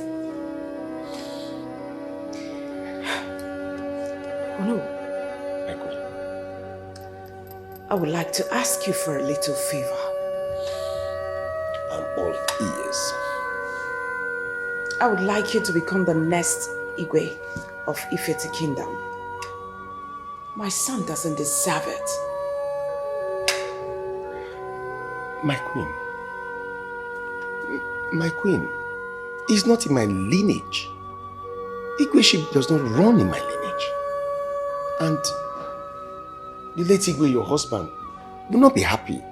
Oh no. I would like to ask you for a little favor. I'm all ears. I would like you to become the next Igwe of Ifeti Kingdom. My son doesn't deserve it. My queen, he's not in my lineage. Igwe does not run in my lineage. And the late Igwe, your husband, will not be happy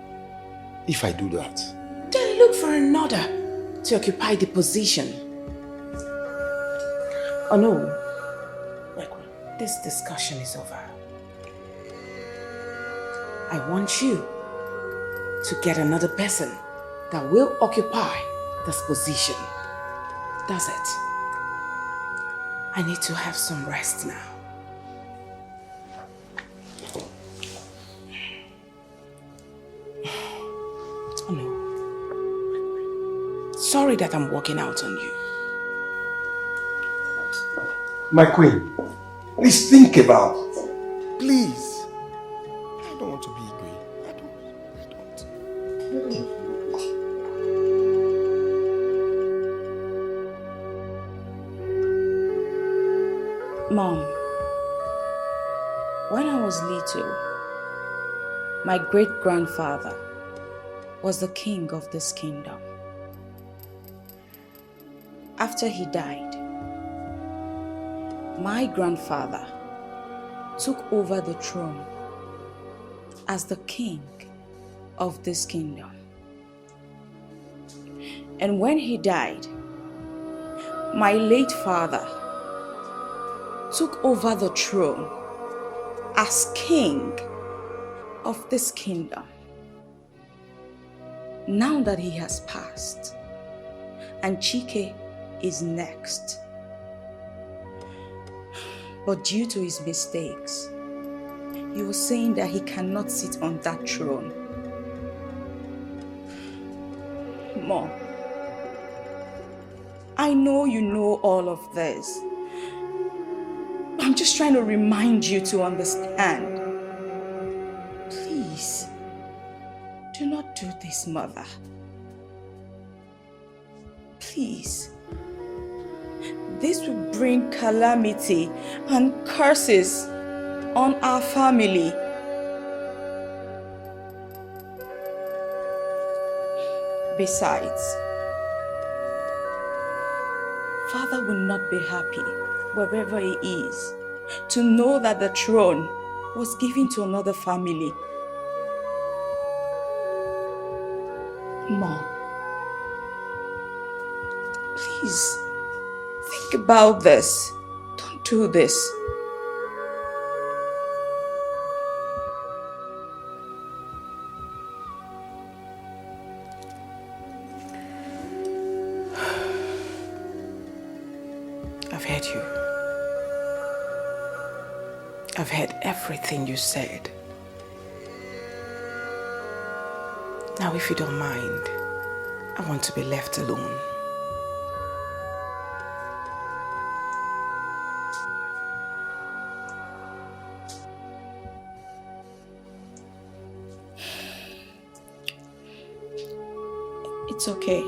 if I do that. Then look for another to occupy the position. Oh no. My queen. this discussion is over. I want you to get another person that will occupy this position. That's it. I need to have some rest now. Oh no. Sorry that I'm walking out on you. My queen, please think about it. Please. I don't want to be a queen. I don't. Mom, when I was little, my great-grandfather was the king of this kingdom. After he died, my grandfather took over the throne as the king of this kingdom. And when he died, my late father took over the throne as king of this kingdom. Now that he has passed, and Chike is next. But due to his mistakes, he was saying that he cannot sit on that throne. Mom, I know you know all of this. I'm just trying to remind you to understand. Please, do not do this, Mother. Please. This will bring calamity and curses on our family. Besides, Father will not be happy wherever he is to know that the throne was given to another family. Mom, please think about this. Don't do this. I've heard you. I've heard everything you said. Now, if you don't mind, I want to be left alone. It's okay.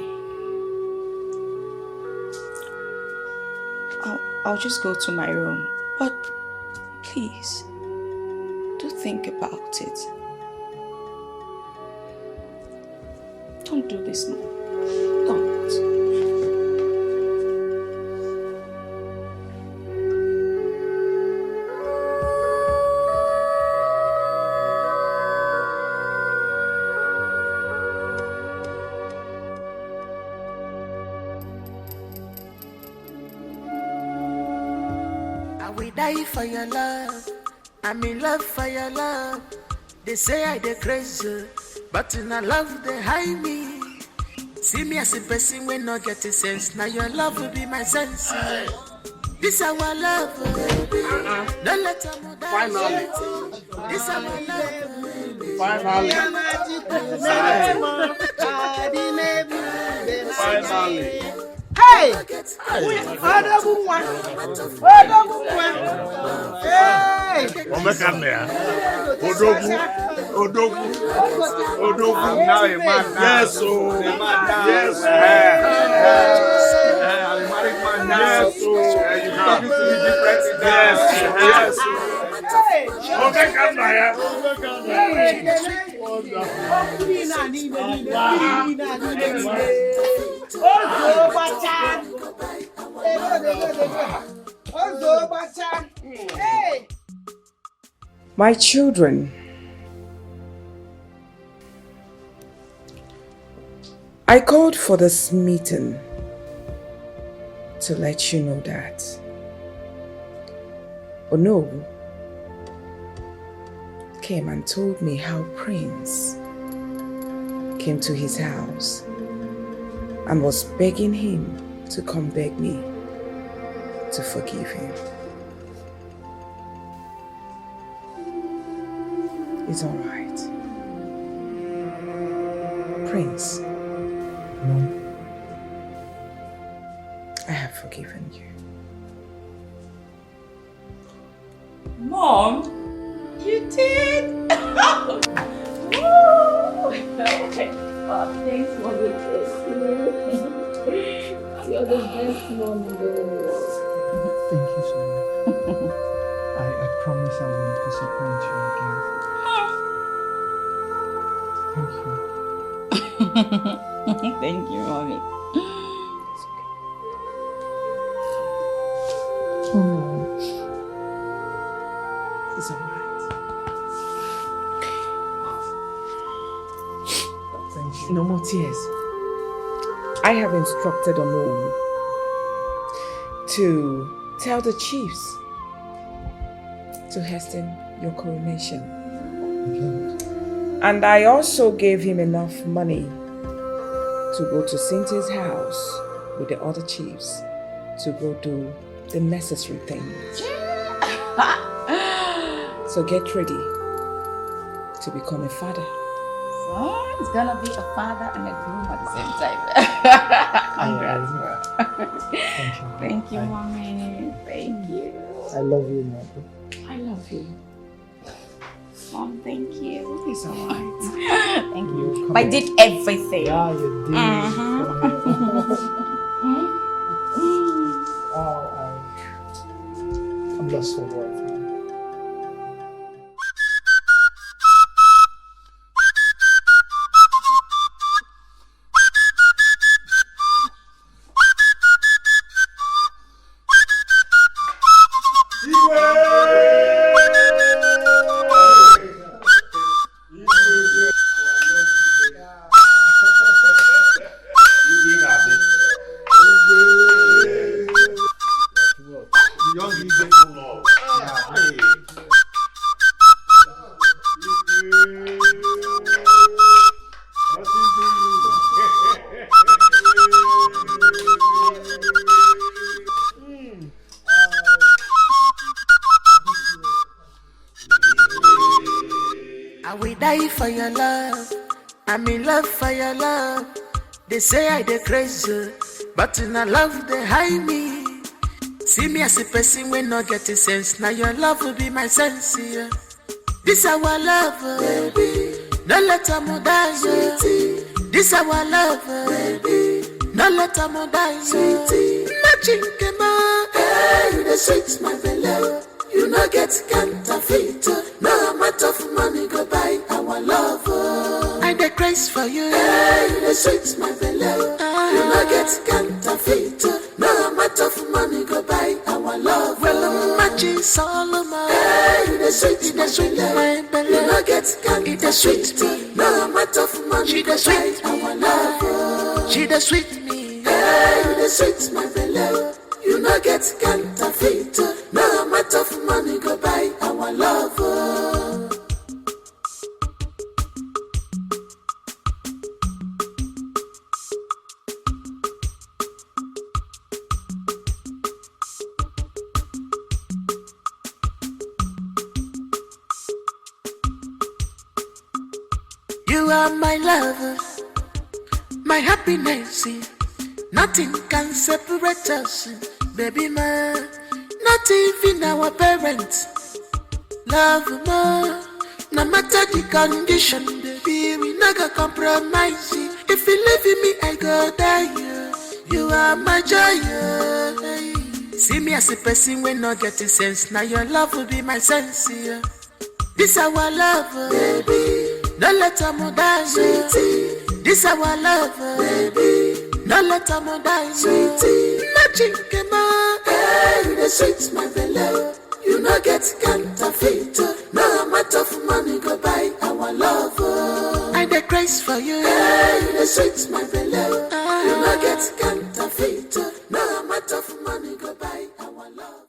I'll just go to my room. But please, do think about it. Don't do this now. Don't. I will die for your love. I'm in love for your love. They say I dey crazy, but in a love they hide me. See me as a person when not get a sense. Now your love will be my sense. This our love, baby. Don't let them Finally. This our love. Finally. Finally. Hey! Hey! Omekamea. Odogu. Now a man. Yes, oh. Yes, I'm a married man now. Yes, oh. You're talking to me different. Yes. Omekamea. My children, I called for this meeting to let you know that Onowu came and told me how Prince came to his house and was begging him to come beg me to forgive him. It's all right. Prince, I have forgiven you. Mom, you did? Oh, thanks, Mommy. You're the best mom in the world. Thank you so much. I promise I won't disappoint you again. Thank you. Thank you, Mommy. It's all right. Thank you. No more tears. I have instructed Onowu to tell the chiefs to hasten your coronation. Okay. And I also gave him enough money to go to Cynthia's house with the other chiefs to go do the necessary things. So get ready to become a father. So it's gonna be a father and a groom at the same time. Congrats, bro. Thank you. Thank you, Mommy. Thank you. I love you, Mom. I love you. Mom, thank you. It's all right. Thank you. Come I on. did everything. Yeah, you did. I'm lost for words. I will die for your love. I'm in love for your love. They say I dey crazy, but in a love they hide me. See me as a person when not getting sense. Now your love will be my sense. Yeah. This our love, baby. No let them die, sweetie. This our love, baby. No let them die, sweetie. Matching kema, hey, you the sweet my belly. You no get counterfeit. No amount of money go buy our love. I dey craze for you. Hey, you the sweet my belly. You no get counterfeit. No amount of money go buy our love. Well, I'm matching Solomon. Hey, you the sweet my belly. You no get counterfeit. The sweet me. No amount of money go buy our love. She the sweet me. Hey, you the sweet my belly. You no get counterfeit. No amount of money go buy our love. You are my lover, my happiness. Nothing can separate us, baby man. Not even our parents. Love more, no matter the condition, baby. We never compromise. If you leave me, I go die. You are my joy. See me as a person when not getting sense. Now your love will be my sense. This our love, baby. No let them die, sweetie. This our love, baby. No let them die, sweetie. Matching kema, hey, you the sweet my belly. You no get counterfeit. No amount of money go buy our love. I dey craze for you. Hey, you the sweet my belly. You no get counterfeit. No amount of money go buy our love.